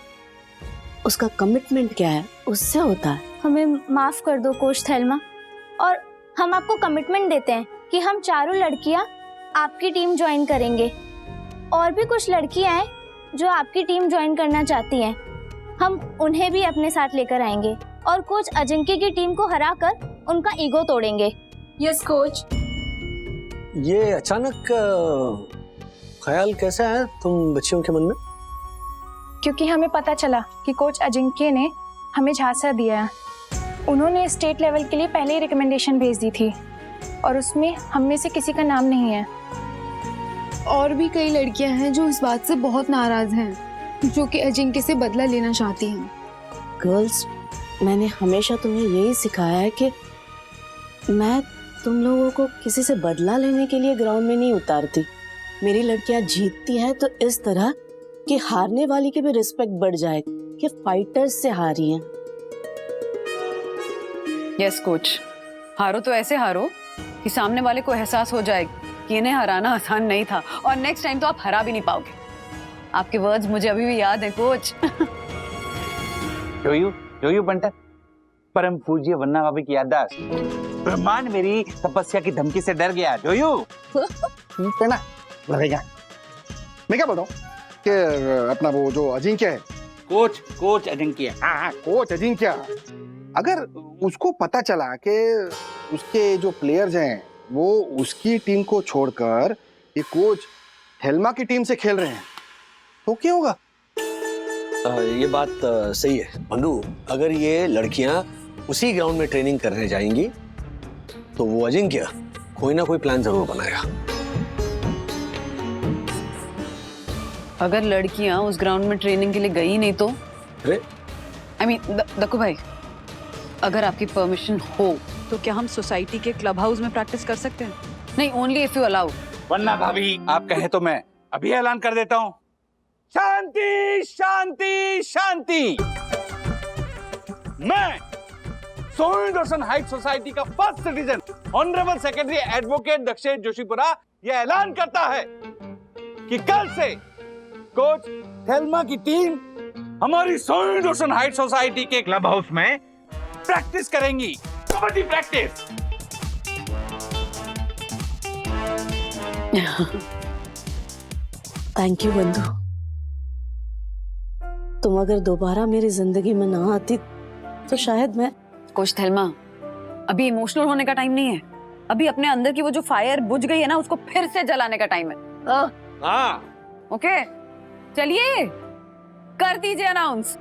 S4: उसका कमिटमेंट क्या है उससे होता है।
S10: हमें माफ कर दो कोच थेल्मा, और हम आपको कमिटमेंट देते हैं कि हम चारों लड़कियां आपकी टीम ज्वाइन करेंगे। और भी कुछ लड़कियां हैं जो आपकी टीम ज्वाइन करना चाहती हैं, हम उन्हें भी अपने साथ लेकर आएंगे और कोच अजिंक्य की टीम को हराकर उनका ईगो तोड़ेंगे।
S2: Yes coach.
S8: ये अचानक ख्याल कैसा है तुम बच्चियों के मन में?
S2: क्योंकि हमें पता चला कि कोच अजिंक्य ने हमें झांसा दिया है। उन्होंने स्टेट लेवल के लिए पहले ही रिकमेंडेशन भेज दी थी और उसमें हम में से किसी का नाम नहीं है।
S12: और भी कई लड़कियां हैं जो इस बात से बहुत नाराज हैं, जो कि अजिंक्य से बदला लेना चाहती हैं।
S4: गर्ल्स, मैंने हमेशा तुम्हें यही सिखाया है कि मैं तुम लोगों को किसी से बदला लेने के लिए ग्राउंड में नहीं उतारती। मेरी लड़कियां जीतती हैं तो इस तरह कि हारने वाली की भी रिस्पेक्ट बढ़ जाए कि फाइटर्स से हारी हैं।
S1: यस कोच, हारो तो ऐसे हारो कि सामने वाले को एहसास हो जाए कि इन्हें हराना आसान नहीं था और नेक्स्ट टाइम तो आप हरा भी नहीं पाओगे। आपके वर्ड्स मुझे अभी भी याद है कोच।
S5: यो बंटा, परम पूज्य वन्ना भाभी की याददाश्त। ब्रह्मांड मेरी तपस्या की धमकी से डर गया।
S9: ना लगेगा। मैं क्या बोल रहा हूँ कि अपना वो जो अजिंक्य है,
S5: कोच अजिंक्य।
S9: हाँ, कोच अजिंक्य, अगर उसको पता चला कि उसके जो प्लेयर्स हैं वो उसकी टीम को छोड़कर ये कोच थेल्मा की टीम से खेल रहे हैं तो क्या होगा?
S8: ये बात सही है बंधु। अगर ये लड़कियां उसी ग्राउंड में ट्रेनिंग करने जाएंगी तो वो अजिंक्य कोई ना कोई प्लान जरूर बनाएगा।
S1: अगर लड़कियां उस ग्राउंड में ट्रेनिंग के लिए गई नहीं तो? आई मीन दक्कू भाई, अगर आपकी परमिशन हो तो क्या हम सोसाइटी के क्लब हाउस में प्रैक्टिस कर सकते हैं? नहीं, ओनली इफ यू अलाउ।
S5: वन्ना भाभी, आप कहे तो मैं अभी ऐलान कर देता हूँ। शांति शांति शांति। मैं सोनी दर्शन हाइट सोसाइटी का first citizen honourable secretary advocate Dakshesh Joshipura यह ऐलान करता है कि कल से कोच थेल्मा की टीम हमारी सोनी दर्शन हाइट सोसाइटी के क्लब हाउस में प्रैक्टिस करेंगी। कबड्डी प्रैक्टिस।
S4: थैंक यू बंधु। तुम अगर दोबारा मेरी जिंदगी में ना आती तो शायद मैं।
S1: कोच थेल्मा, अभी इमोशनल होने का टाइम नहीं है। अभी अपने अंदर की वो जो फायर बुझ गई है ना, उसको फिर से जलाने का टाइम है।
S8: हाँ।
S1: ओके, चलिए कर दीजिए announce.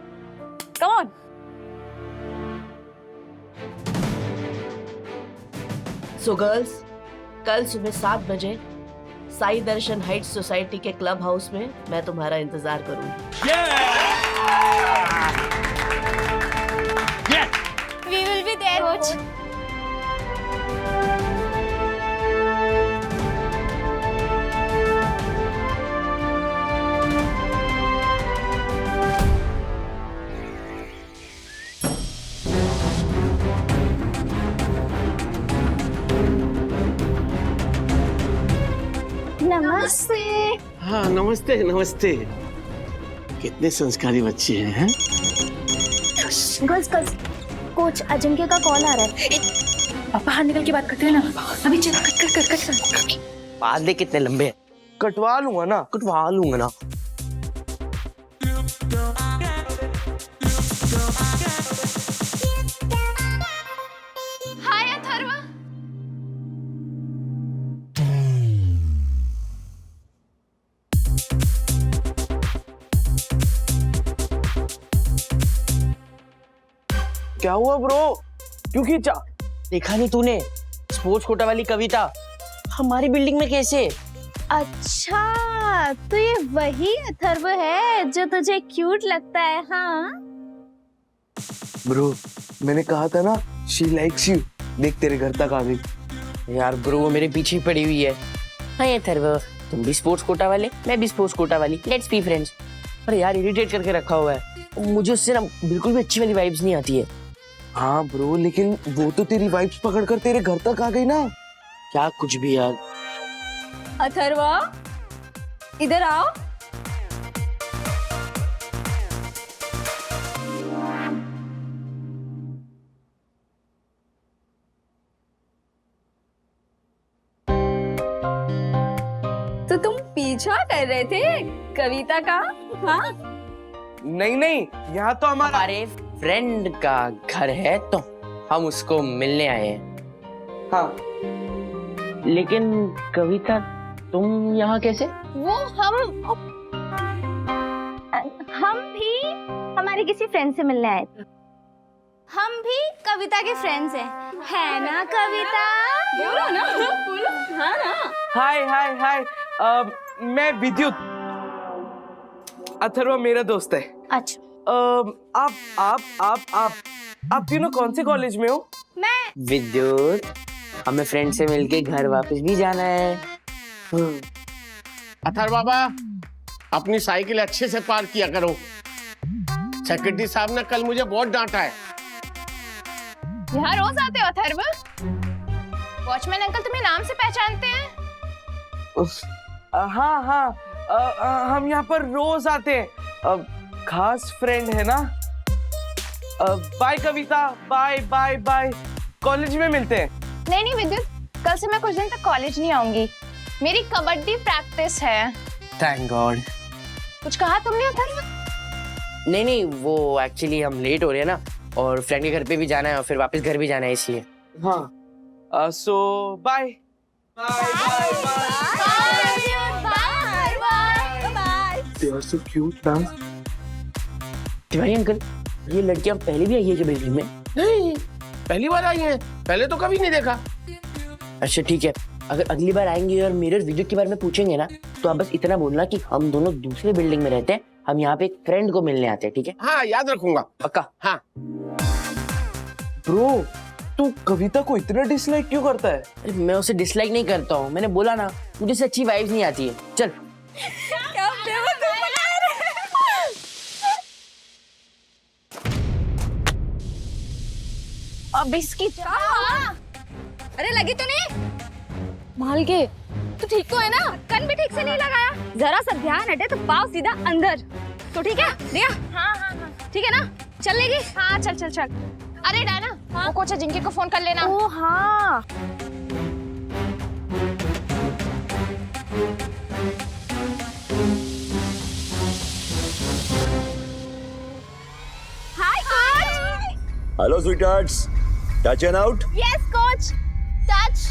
S1: Come on.
S4: So girls, कल सुबह 7 बजे साई दर्शन हाइट्स सोसाइटी के क्लब हाउस में मैं तुम्हारा इंतजार करूंगी।
S10: We will be there, coach.
S2: नमस्ते।
S14: हाँ नमस्ते नमस्ते। कितने संस्कारी बच्चे हैं?
S10: गर्ल्स गर्ल्स, कोच अजिंक्य का कॉल आ रहा है।
S2: पापा बाहर निकल के बात करते हैं ना। अभी चल कट।
S14: बाल दे कितने लंबे हैं। कटवा लूंगा ना।
S12: हाय अथर्व।
S14: क्या हुआ ब्रो? क्यों खींचा? देखा नहीं तूने स्पोर्ट्स कोटा वाली कविता हमारी बिल्डिंग में कैसे?
S10: अच्छा, तो ये वही अथर्व है जो तुझे क्यूट लगता है? हाँ
S14: ब्रो, मैंने कहा था ना शी लाइक्स यू। देख तेरे घर तक आ गई। यार ब्रो वो मेरे पीछे ही पड़ी हुई है।
S15: हाय अथर्व, तुम भी स्पोर्ट्स कोटा वाले, मैं भी स्पोर्ट्स कोटा वाली, लेट्स बी फ्रेंड्स।
S14: पर यार इरिटेट करके रखा हुआ है, मुझे उससे ना बिल्कुल भी अच्छी वाली वाइब्स नहीं आती है। हाँ ब्रो, लेकिन वो तो तेरी वाइब्स पकड़कर तेरे घर तक आ गई ना। क्या कुछ भी यार।
S13: अथर्व इधर आओ। तो तुम पीछा कर रहे थे कविता का? हाँ
S14: नहीं, यहाँ तो
S15: हमारे फ्रेंड का घर है तो हम उसको मिलने आए हैं।
S14: हाँ
S15: लेकिन कविता तुम यहाँ कैसे?
S10: वो हम भी हमारे किसी फ्रेंड से मिलने आए थे। हम भी कविता के फ्रेंड्स हैं, है ना कविता?
S13: बोलो ना, बोलो। हाँ ना।
S14: हाय मैं विद्युत। अथर्व मेरा दोस्त है।
S10: अच्छा।
S14: आप तीनों कौन से कॉलेज में हो?
S10: मैं
S15: विद्युत, हमें फ्रेंड से मिलके घर वापस भी जाना है।
S16: अथर्व बाबा, अपनी साइकिल अच्छे से पार्क किया करो। सेक्रेटरी साहब ने कल मुझे बहुत डांटा है।
S2: यहाँ रोज आते हो अथर्व? वॉचमैन अंकल तुम्हें नाम से पहचानते हैं?
S14: हाँ, हम यहाँ पर रोज आते हैं। खास फ्रेंड है ना। बाय कविता, बाय। कॉलेज में मिलते हैं।
S2: नहीं विद्युत, कल से मैं कुछ दिन तक कॉलेज नहीं आऊंगी। मेरी कबड्डी प्रैक्टिस है।
S14: Thank God.
S2: कुछ कहा तुमने अथर्व?
S15: नहीं, वो एक्चुअली हम लेट हो रहे हैं ना, और फ्रेंड के घर पे भी जाना है और फिर वापस घर भी जाना है इसलिए।
S14: हाँ so bye. They are so cute now.
S15: Tiwari uncle, ये लड़कियां पहले भी आई है क्या बिल्डिंग में?
S16: नहीं, पहली बार आई हैं। पहले तो कभी नहीं देखा।
S15: अच्छा ठीक है, अगर अगली बार आएंगे और मेरे वीडियो के बारे में पूछेंगे ना, तो आप बस इतना बोलना कि हम दोनों दूसरे बिल्डिंग में रहते हैं, हम यहाँ पे एक फ्रेंड को मिलने आते हैं, ठीक है?
S16: हाँ याद रखूंगा।
S15: पक्का?
S16: हाँ।
S14: ब्रो, तू कविता को इतना डिसलाइक क्यों करता है?
S15: अरे मैं उसे डिसलाइक नहीं करता हूँ, मैंने बोला ना मुझे से अच्छी वाइब्स नहीं आती है। चल।
S2: अब इसकी
S13: अरे लगी तो नहीं? माल के तू ठीक तो है ना? कन भी ठीक से नहीं लगाया। जरा सा ध्यान हटे तो पाव सीधा अंदर। तो ठीक है दिया?
S2: हाँ
S13: ठीक है ना? चलेगी?
S2: हाँ चल। अरे डायना, वो कोच अजिंक्य को फोन कर लेना।
S13: ओ हाँ।
S10: Hi coach.
S11: Hello sweethearts, touch and out.
S10: Yes coach, touch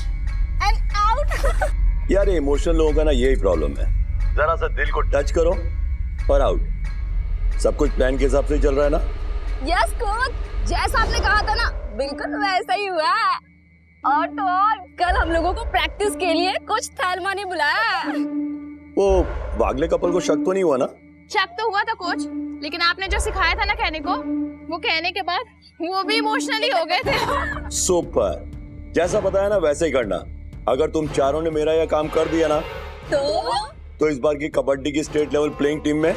S10: and out.
S11: यार ये इमोशनल लोगों का ना यही प्रॉब्लम है, जरा सा दिल को टच करो और आउट। सब कुछ प्लान के हिसाब से चल रहा है ना?
S13: यस कोच, जैसा आपने कहा था ना बिल्कुल वैसा ही हुआ है। और तो और कल हम लोगों को प्रैक्टिस के लिए कोच थैल्मा ने बुलाया।
S11: वो वागले कपल को शक तो नहीं हुआ ना?
S2: शक तो हुआ था कोच, लेकिन आपने जो सिखाया था ना कहने को, वो कहने के बाद वो भी इमोशनली हो गए थे।
S11: सुपर, जैसा बताया ना वैसे ही करना। अगर तुम चारों ने मेरा यह काम कर दिया ना, तो इस बार की कबड्डी की स्टेट लेवल प्लेइंग टीम में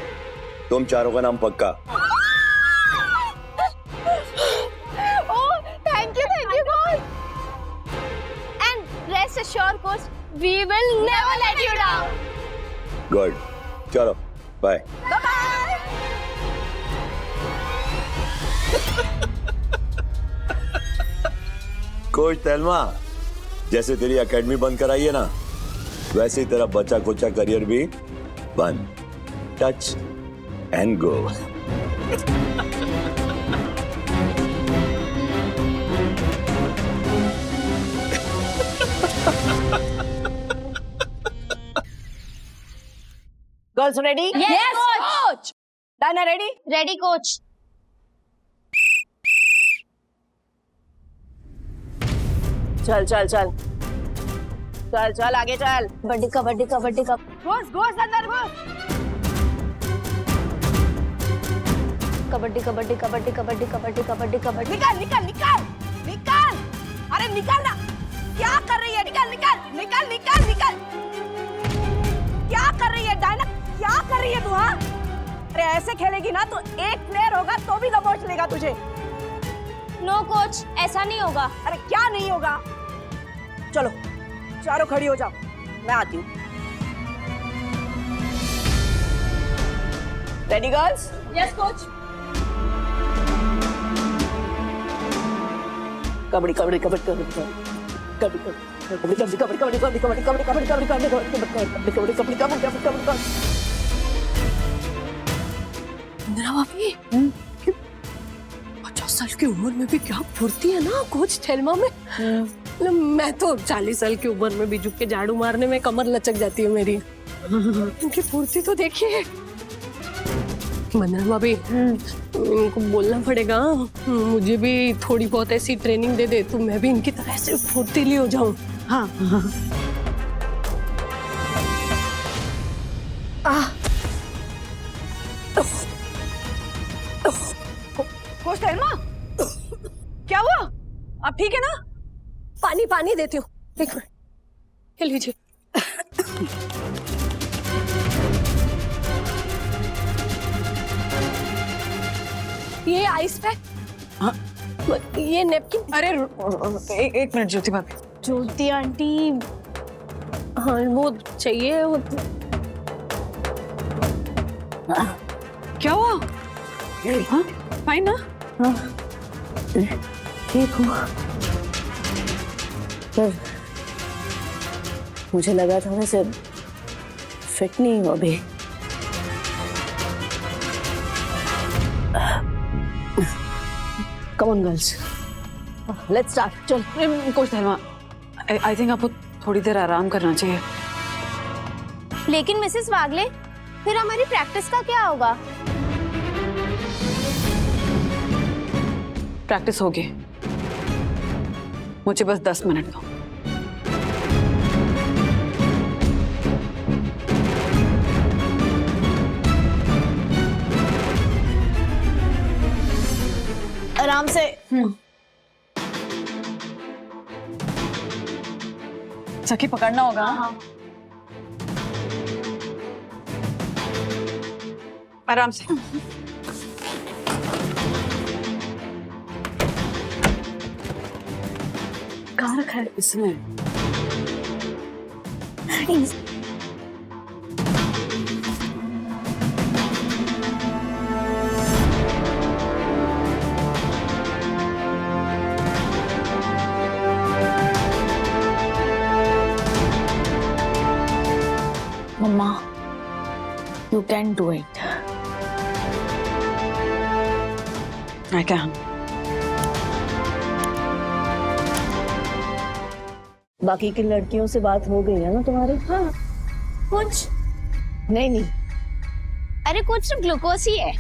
S11: तुम चारों का नाम पक्का।
S10: Thank you coach. And rest assured coach, we will never let you down.
S11: Good, चलो बाय। कोच तैलमा, जैसे तेरी एकेडमी बंद कराई है ना, वैसे ही तेरा बच्चा कुचा करियर भी बंद। Touch and go.
S15: Girls ready?
S10: Yes coach.
S15: Diana ready?
S10: Ready coach.
S15: चल चल चल चल चल आगे चल।
S10: कबड्डी कबड्डी कबड्डी
S15: घुस घुस अंदर घुस।
S10: कबड्डी कबड्डी कबड्डी कबड्डी कबड्डी कबड्डी कबड्डी।
S15: निकाल निकाल निकाल निकाल, अरे निकाल ना, क्या कर रही है? निकाल निकाल निकाल निकाल निकाल, क्या कर रही है डायना? क्या कर रही है तू? हाँ, अरे ऐसे खेलेगी ना तो एक प्लेयर होगा तो भी दबोच लेगा तुझे।
S10: नो कोच, ऐसा नहीं होगा।
S15: अरे क्या नहीं होगा? चलो चारों खड़ी हो जाओ, मैं आती हूँ। Ready girls?
S6: Yes coach.
S15: Kabaddi kabaddi kabaddi kabaddi kabaddi kabaddi kabaddi kabaddi kabaddi kabaddi kabaddi kabaddi kabaddi kabaddi kabaddi kabaddi kabaddi kabaddi kabaddi.
S6: Vandana भाभी, 50 साल की उम्र में भी क्या फुर्ती है ना कोच थेलमा में। मैं तो 40 साल की उम्र में भी झुक के झाड़ू मारने में कमर लचक जाती है मेरी। इनकी फुर्ती तो देखिए। वंदना भाभी, इनको बोलना पड़ेगा, मुझे भी थोड़ी बहुत ऐसी ट्रेनिंग दे दे तो मैं भी इनकी तरह से फुर्तीली हो जाऊं। हाँ
S15: कोच थेलमा, क्या हुआ? आप ठीक है ना?
S6: पानी पानी देती हूँ, एक मिनट, ये लीजिए। ये आइस पैक, ये नेपकिन।
S1: अरे एक मिनट ज्योति भाभी।
S10: ज्योति आंटी,
S6: हाँ वो चाहिए वो।
S1: क्या हुआ? हाँ फाइन ना?
S4: हाँ ठीक हूँ, पर मुझे लगा था वैसे फिट नहीं हूँ अभी। Come on girls, let's start. चल।
S1: कोच थेलमा, आई थिंक आपको थोड़ी देर आराम करना चाहिए।
S10: लेकिन मिसेस वागले, फिर हमारी प्रैक्टिस का क्या होगा?
S1: प्रैक्टिस होगी, मुझे बस 10 मिनट दो।
S10: आराम से।
S1: सखी पकड़ना होगा। हाँ। आराम से। कहाँ रखा है? इसमें।
S12: मम्मा, you can do it.
S1: I can.
S4: बाकी की लड़कियों से बात हो गई है ना तुम्हारी?
S10: हाँ कुछ
S4: नहीं।
S10: अरे कुछ सिर्फ ग्लूकोज ही है।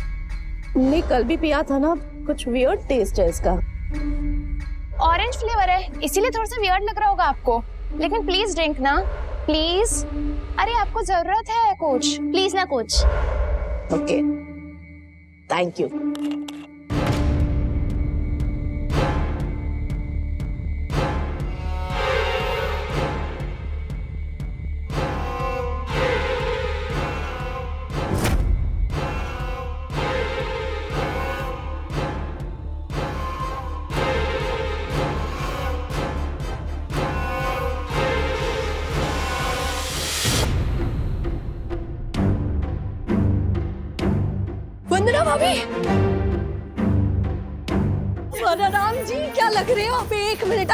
S4: नहीं, कल भी पिया था ना, कुछ वियर्ड टेस्ट है इसका।
S2: ऑरेंज फ्लेवर है, इसीलिए थोड़ा सा वियर्ड लग रहा होगा आपको, लेकिन प्लीज ड्रिंक ना, प्लीज। अरे आपको जरूरत है कोच,
S10: प्लीज ना कोच।
S4: Okay, thank you.
S6: भाभी, राम जी क्या लग रहे हो आप? एक मिनट।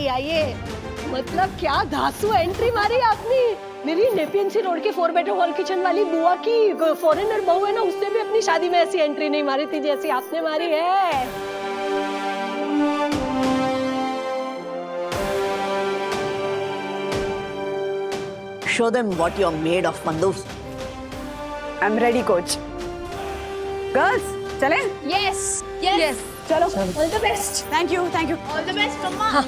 S6: आइए, मतलब क्या धांसू एंट्री मारी आपने। मेरी नेपियन रोड के 4 बेडरूम हॉल किचन वाली बुआ की फॉरेनर बहू है ना, उसने भी अपनी शादी में ऐसी एंट्री नहीं मारी थी जैसी आपने मारी है।
S15: Show them what you're made of, Mandu.
S1: I'm ready, coach. Girls, चलें?
S13: Yes, yes.
S1: चलो।
S6: All the best.
S1: Thank you, thank you.
S13: All the best, Amma.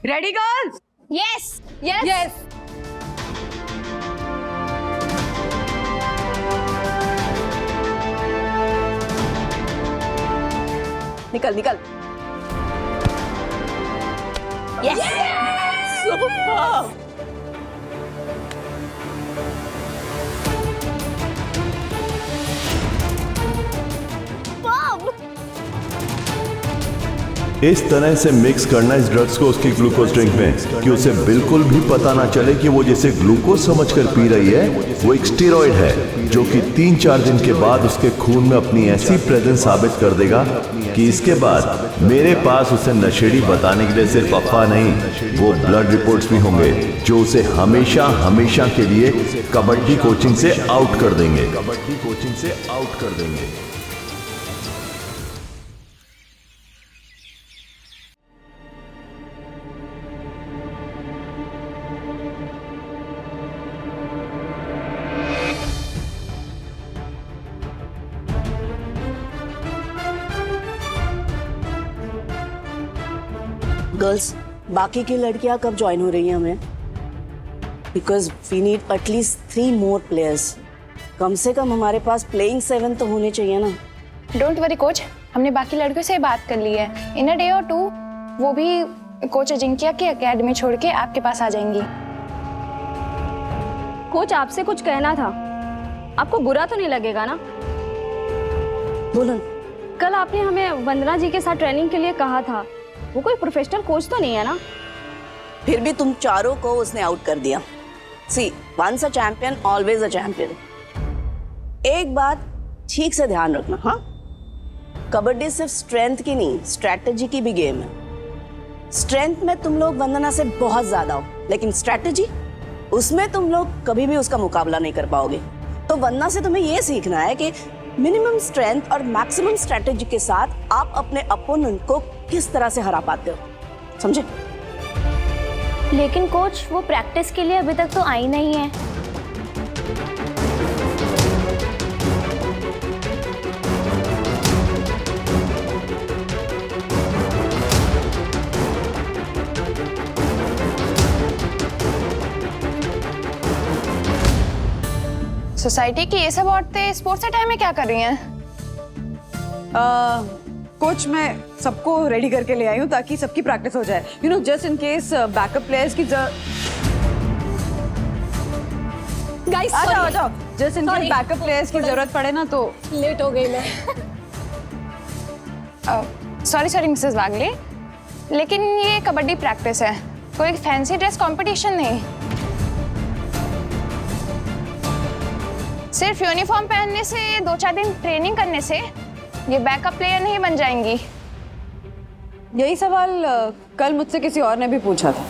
S1: Ready, girls?
S13: Yes, yes.
S1: Yes. निकल निकल।
S15: Yes.
S6: Super.
S11: इस तरह से mix करना इस drugs को उसकी ग्लूकोज ड्रिंक में कि उसे बिल्कुल भी पता ना चले कि वो जिसे ग्लूकोज समझकर पी रही है वो एक स्टेरॉइड है, जो कि 3-4 दिन के बाद उसके खून में अपनी ऐसी प्रेजेंस साबित कर देगा कि इसके बाद मेरे पास उसे नशेड़ी बताने के लिए सिर्फ अफवाह नहीं, वो ब्लड रिपोर्ट्स भी होंगे जो उसे हमेशा हमेशा के लिए कबड्डी कोचिंग से आउट कर देंगे।
S15: गर्ल्स, बाकी की लड़कियां कब ज्वाइन हो रही हैं हमें? Because we need at least 3 more players. कम से कम हमारे पास प्लेइंग 7 तो होने चाहिए ना।
S2: डोंट वरी कोच, हमने बाकी लड़कियों से बात कर ली है। इन अ डे और 2 वो भी कोच अजिंक्य की एकेडमी छोड़ के आपके पास आ जाएंगी।
S13: कोच आपसे कुछ कहना था, आपको बुरा तो नहीं लगेगा ना?
S15: बोलो।
S13: कल आपने हमें वंदना जी के साथ ट्रेनिंग के लिए कहा था, वो कोई प्रोफेशनल कोच तो नहीं है ना?
S15: फिर भी तुम चारों को उसने आउट कर दिया। See, once a champion always a champion. एक बात ठीक से ध्यान रखना, हाँ? कबड्डी सिर्फ स्ट्रेंथ की नहीं, स्ट्रैटेजी की भी गेम है। स्ट्रेंथ में तुम लोग वंदना से बहुत ज्यादा हो, लेकिन स्ट्रैटेजी, उसमें तुम लोग कभी भी उसका मुकाबला नहीं कर पाओगे। तो वंदना से तुम्हें यह सीखना है कि मिनिमम स्ट्रेंथ और मैक्सिमम स्ट्रैटेजी के साथ आप अपने अपोनेंट को किस तरह से हरा पाते हो, समझे?
S10: लेकिन कोच, वो प्रैक्टिस के लिए अभी तक तो आई नहीं है।
S2: सोसाइटी की ये सब औरतें स्पोर्ट्स के टाइम में क्या कर रही हैं?
S1: कोच, मैं सबको रेडी करके ले आई हूँ ताकि सबकी प्रैक्टिस हो जाए। You know, just in case backup players की
S6: गाइस
S1: आ जाओ, just in case backup players की जरूरत पड़े ना तो।
S6: लेट हो गई मैं।
S2: सॉरी मिसेस वागले, लेकिन ये कबड्डी प्रैक्टिस है, कोई फैंसी ड्रेस कंपटीशन नहीं। सिर्फ यूनिफॉर्म पहनने से, 2-4 दिन ट्रेनिंग करने से ये बैकअप प्लेयर नहीं बन जाएंगी।
S1: यही सवाल कल मुझसे किसी और ने भी पूछा था।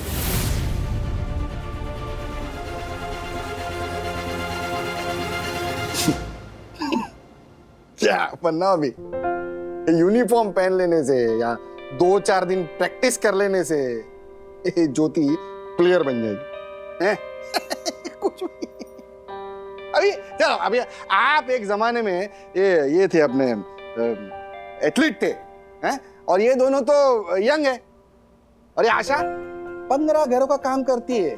S9: क्या पन्ना अभी यूनिफॉर्म पहन लेने से या 2-4 दिन प्रैक्टिस कर लेने से ज्योति प्लेयर बन जाएगी हैं? कुछ भी। अभी चलो, अभी आप एक जमाने में ये थे अपने एथलीट थे हैं? और ये दोनों तो यंग है। और ये आशा 15 घरों का काम करती है,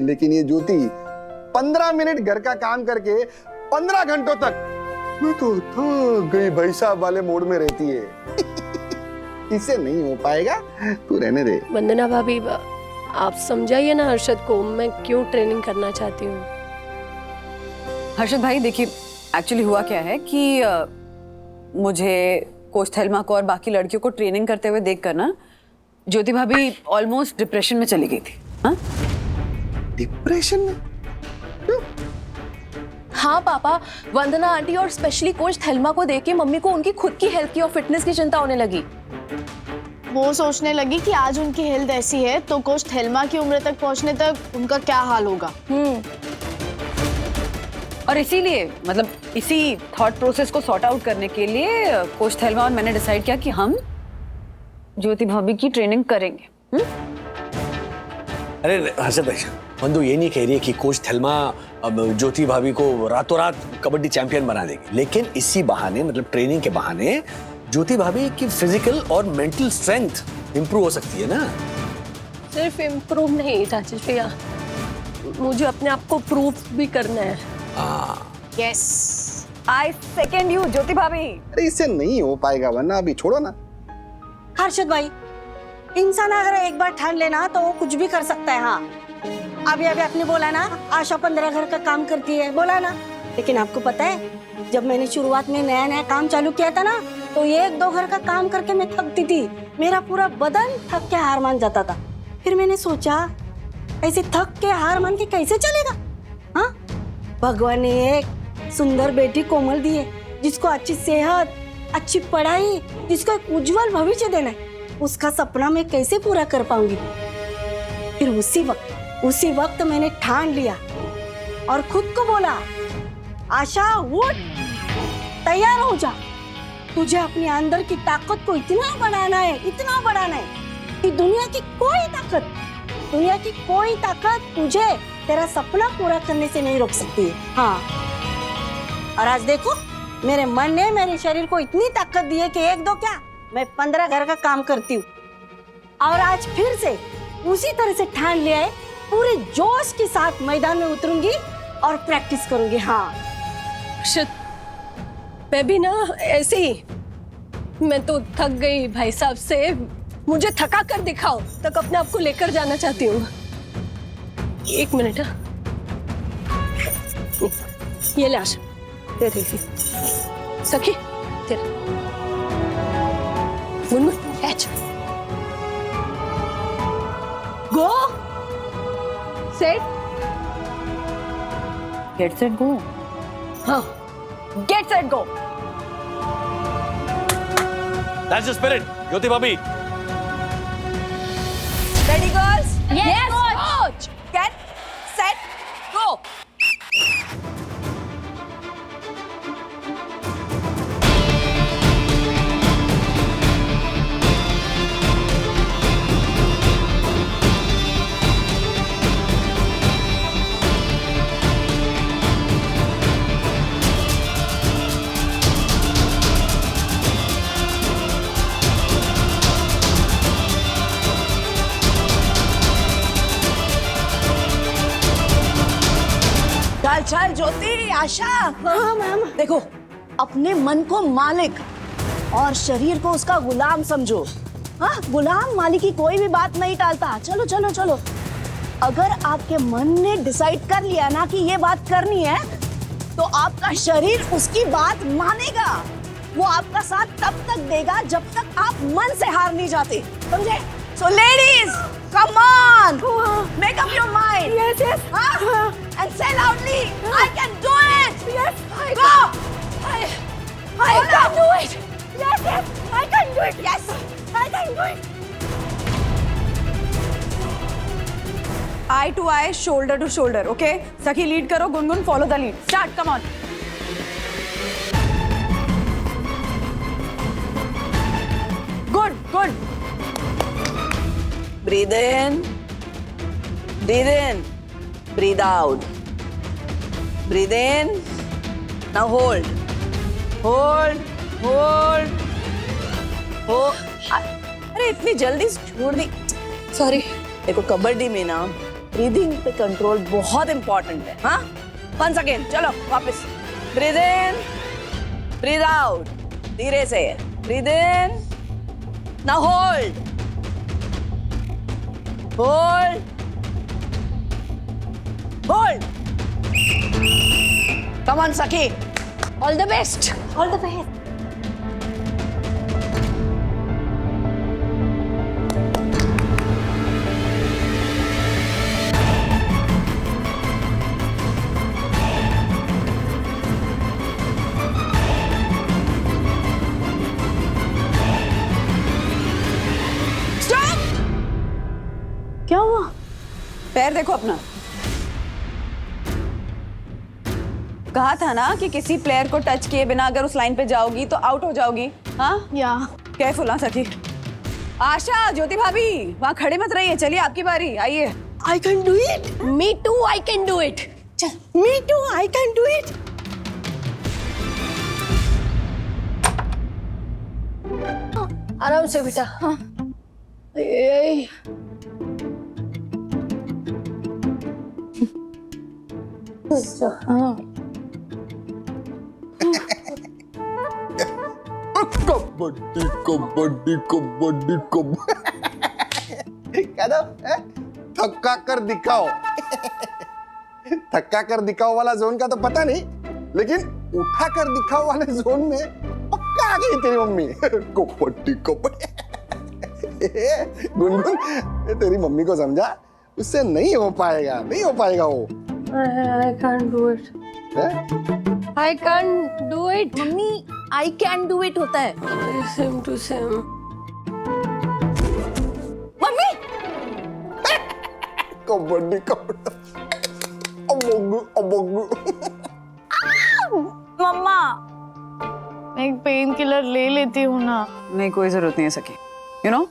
S9: लेकिन ये ज्योति 15 मिनट घर का काम करके 15 घंटों तक मैं तो थक गई, भाई साहब वाले मोड में रहती है। इससे नहीं हो पाएगा, तू रहने दे।
S6: वंदना भाभी, आप समझाइए ना हर्षद को, मैं क्यों ट्रेनिंग करना चाहती हूँ।
S1: हर्षद भाई देखिए, एक्चुअली हुआ क्या है कि मुझे कोच थेल्मा को और बाकी लड़कियों को ट्रेनिंग करते हुए देखकर ना ज्योति भाभी ऑलमोस्ट डिप्रेशन में चली गई थी। हाँ?
S9: डिप्रेशन में?
S17: हाँ पापा, वंदना आंटी और स्पेशली कोच थेल्मा को देख के मम्मी को उनकी खुद की हेल्थ की और फिटनेस की चिंता होने लगी।
S12: वो सोचने लगी कि आज उनकी हेल्थ ऐसी है तो कोच थेल्मा की उम्र तक पहुंचने तक उनका क्या हाल होगा।
S1: और इसीलिए मतलब इसी थॉट प्रोसेस को सॉर्ट आउट करने के लिए कोच थेल्मा और मैंने डिसाइड किया कि हम ज्योति भाभी की ट्रेनिंग करेंगे।
S8: अरे हर्षद भाई, बंधु ये नहीं कह रही है कि कोच थेल्मा अब ज्योति भाभी को रातों रात कबड्डी चैंपियन बना देगी, लेकिन इसी बहाने मतलब ट्रेनिंग के बहाने ज्योति भाभी की फिजिकल और मेंटल स्ट्रेंथ इंप्रूव हो सकती है ना।
S6: सिर्फ इम्प्रूव नहीं राजेश भैया, मुझे अपने आप को प्रूव भी करना है।
S1: यस, आई सेकंड यू ज्योति भाभी।
S9: अरे इससे नहीं हो पाएगा, वरना अभी छोड़ो ना।
S15: हर्षद भाई, इंसान अगर एक बार ठान लेना तो वो कुछ भी कर सकता है। हाँ, अभी अभी आपने बोला ना आशा 15 घर का काम करती है, बोला ना। लेकिन आपको पता है, जब मैंने शुरुआत में नया नया काम चालू किया था ना, तो 1-2 घर का काम करके मैं थकती थी, मेरा पूरा बदन थक के हार मान जाता था। फिर मैंने सोचा ऐसे थक के हार मान के कैसे चलेगा। हाँ, भगवान ने एक सुंदर बेटी कोमल दी है, जिसको अच्छी सेहत, अच्छी पढ़ाई, जिसको एक उज्जवल भविष्य देना है। उसका सपना मैं कैसे पूरा कर पाऊंगी। फिर उसी वक्त मैंने ठान लिया और खुद को बोला, आशा उठ, तैयार हो जा। तुझे अपने अंदर की ताकत को इतना बढ़ाना है कि दुनिया की कोई ताकत तुझे तेरा सपना पूरा करने से नहीं रोक सकती है। हाँ, और आज देखो, मेरे मन ने मेरे शरीर को इतनी ताकत दी है कि 1-2 क्या, मैं 15 घर का काम करती हूँ। और आज फिर से उसी तरह से ठान लिया है, पूरे जोश के साथ मैदान में उतरूंगी और प्रैक्टिस करूंगी। हाँ
S6: मैं भी ना ऐसे ही, मैं तो थक गई भाई साहब से, मुझे थका कर दिखाओ तक अपने आप को लेकर जाना चाहती हूँ। 1 मिनट। ये ले आशा, दे दे सखी, तेरा Munmun catch, go set
S1: get set go.
S6: हाँ,
S1: get set go.
S8: That's the spirit, Jyoti भाभी।
S15: Ready girls?
S13: Yes,
S15: coach. Get set go.
S18: चल ज्योति, आशा।
S15: हाँ मैम।
S18: देखो, अपने मन को मालिक और शरीर को उसका गुलाम समझो। हाँ, गुलाम मालिक की कोई भी बात नहीं टालता। चलो चलो चलो, अगर आपके मन ने डिसाइड कर लिया ना कि ये बात करनी है, तो आपका शरीर उसकी बात मानेगा। वो आपका साथ तब तक देगा जब तक आप मन से हार नहीं जाते, समझे? So ladies, come on, make up your mind.
S15: Yes, yes.
S18: And say loudly, I can do it.
S15: Yes,
S18: go.
S15: I can do it. Yes, yes, I can do it. Yes, I can do it.
S1: Eye to eye, shoulder to shoulder. Okay, सखी lead करो, Gungun follow the lead. Start, come on. Good, good.
S18: Breathe in, breathe out. Breathe in. Now hold. अरे इतनी जल्दी छोड़ दी, sorry. देखो, कबड्डी में ना breathing पे कंट्रोल बहुत इंपॉर्टेंट है। हाँ, वंस अगेन, चलो वापस। ब्रीद इन,
S15: ब्रीद आउट, धीरे से, breathe in, now hold, hold, hold, come on Sakhi,
S6: all the best, all the best.
S1: क्या हुआ? पैर देखो अपना। कहा था ना कि किसी प्लेयर को टच किए बिना अगर उस लाइन पे जाओगी तो आउट हो जाओगी। हाँ या केयरफुल हाँ सखी। आशा, ज्योति भाभी वहाँ खड़े मत रहिए, चलिए आपकी बारी, आइए।
S6: I can do it. Me too, I can do it. चल,
S15: me too, I can do it.
S6: आराम से बेटा। हाँ। ए,
S9: हाँ। कबड्डी कबड्डी कबड्डी कबड्डी क्या नाम है? थक्का कर दिखाओ। थक्का कर दिखाओ वाला जोन का तो पता नहीं, लेकिन उठा कर दिखाओ वाले जोन में पक्का आ गई तेरी मम्मी। कबड्डी कबड्डी। गुनगुन, तेरी मम्मी को समझा, उससे नहीं हो पाएगा, नहीं हो पाएगा वो।
S6: I can't do it. I can't do it.
S15: मम्मी, I can do it होता है।
S6: Same to same.
S15: मम्मी,
S9: कबड्डी कबड्डी। अबोगु अबोगु।
S12: मम्मा, मैं एक पेन किलर ले लेती हूँ ना।
S1: नहीं, कोई जरूरत नहीं है सखी। यू नो,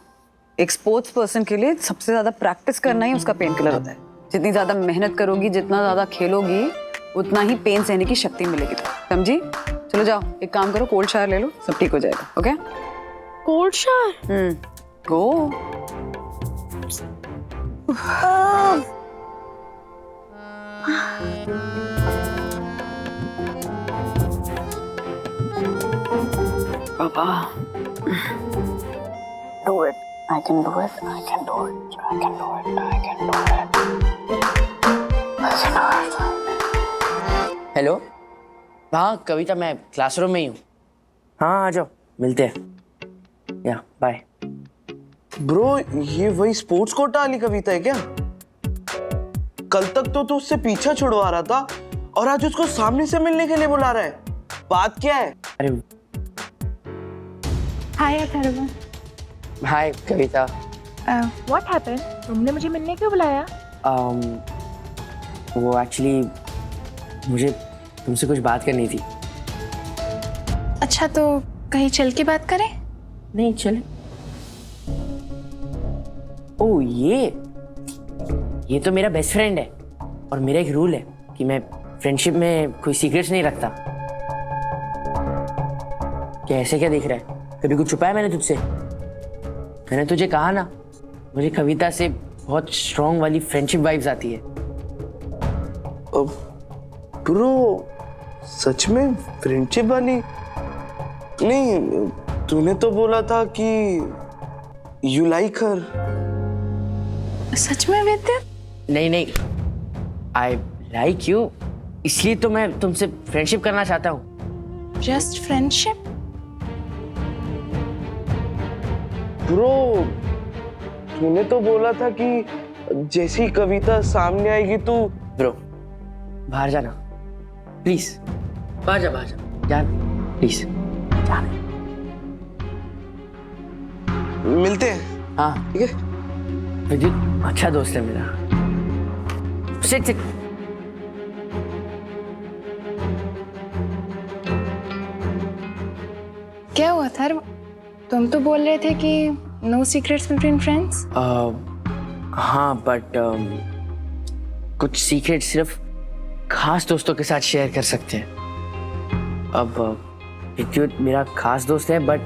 S1: एक स्पोर्ट्स पर्सन के लिए सबसे ज्यादा प्रैक्टिस करना ही उसका पेन किलर होता है। जितनी ज्यादा मेहनत करोगी, जितना ज्यादा खेलोगी, उतना ही पेन सहने की शक्ति मिलेगी। तो समझी? चलो जाओ, एक काम करो, कोल्ड शावर ले लो, सब ठीक हो जाएगा। ओके?
S12: Cold shower?
S1: गो। पापा, do it. I can do it. I can do it. I can do it. I can do it. I can do it.
S19: Hello, हाँ कविता, मैं क्लासरूम में ही हूँ। हाँ आ जाओ, मिलते हैं। या बाय।
S14: ब्रो, ये वही स्पोर्ट्स कोटा वाली कविता है क्या? कल तक तो तू उससे पीछा छुड़वा रहा था और आज उसको सामने से मिलने के लिए बुला रहा है। बात क्या है?
S19: अरे
S2: hi Atharv.
S19: Hi Kavita.
S2: What happened? तुमने मुझे मिलने क्यों बुलाया?
S19: वो एक्चुअली मुझे तुमसे कुछ बात करनी थी।
S2: अच्छा, तो कहीं चल के बात करें?
S19: नहीं चले। ओह ये तो मेरा बेस्ट फ्रेंड है और मेरा एक रूल है कि मैं फ्रेंडशिप में कोई सीक्रेट्स नहीं रखता। क्या ऐसे क्या दिख रहा है? कभी कुछ छुपाया मैंने तुझसे? मैंने तुझे कहा ना, मुझे कविता से बहुत स्ट्रॉन्ग वाली फ्रेंडशिप वाइब्स आती है।
S14: ब्रो, सच में फ्रेंडशिप वाली? नहीं, तूने तो बोला था कि यू लाइक हर।
S2: सच में विद्युत?
S19: नहीं, आई लाइक यू, इसलिए तो मैं तुमसे फ्रेंडशिप करना चाहता हूँ।
S2: Just friendship?
S14: ब्रो, तूने तो बोला था कि जैसी कविता सामने आएगी तू।
S19: ब्रो, बाहर जाना प्लीज, बाहर जा जान प्लीज, जान।
S14: मिलते हैं।
S19: हाँ
S14: ठीक है।
S19: विद्युत अच्छा दोस्त है मेरा। सिट।
S2: क्या हुआ अथर्व? तुम तो बोल रहे थे कि नो सीक्रेट्स बिटवीन फ्रेंड्स।
S19: हाँ, बट कुछ सीक्रेट सिर्फ खास दोस्तों के साथ शेयर कर सकते हैं। अब विद्युत मेरा खास दोस्त है, बट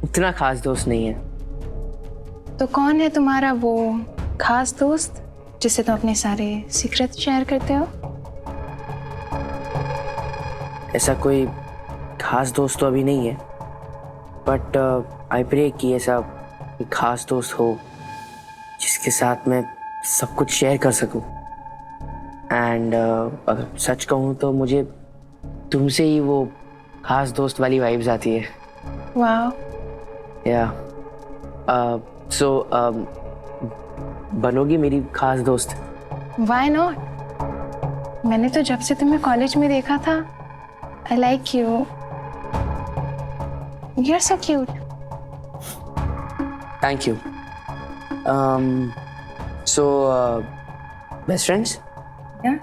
S19: उतना खास दोस्त नहीं है।
S2: तो कौन है तुम्हारा वो खास दोस्त जिससे तुम अपने सारे सीक्रेट शेयर करते हो?
S19: ऐसा कोई खास दोस्त तो अभी नहीं है, बट आई प्रे कि ऐसा एक खास दोस्त हो जिसके साथ मैं सब कुछ शेयर कर सकूं। एंड अगर सच कहूँ तो मुझे तुमसे ही वो खास दोस्त वाली वाइब्स आती है।
S2: वाह।
S19: या सो बनोगी मेरी खास दोस्त?
S2: Why not? मैंने तो जब से तुम्हें कॉलेज में देखा था, I like you. You're so cute.
S19: Thank you. So best friends?
S2: Yeah,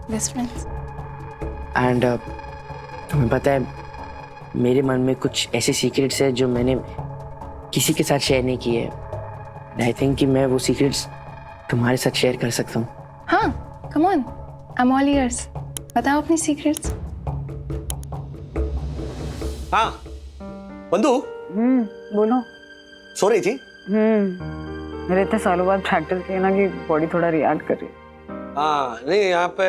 S2: best friends.
S19: And तुम्हें पता है मेरे मन में कुछ ऐसे सीक्रेट्स है जो मैंने किसी के साथ शेयर नहीं किए। आई थिंक कि मैं वो सीक्रेट्स तुम्हारे साथ शेयर कर सकता हूँ।
S2: हाँ, come on, I'm all ears. बताओ अपनी सीक्रेट्स।
S8: हाँ बंधु।
S1: बोलो।
S8: सो रही थी?
S1: मेरे इतने सालों बाद प्रैक्टिस किया ना कि बॉडी थोड़ा रिएक्ट कर रही है।
S8: हाँ नहीं, यहाँ पे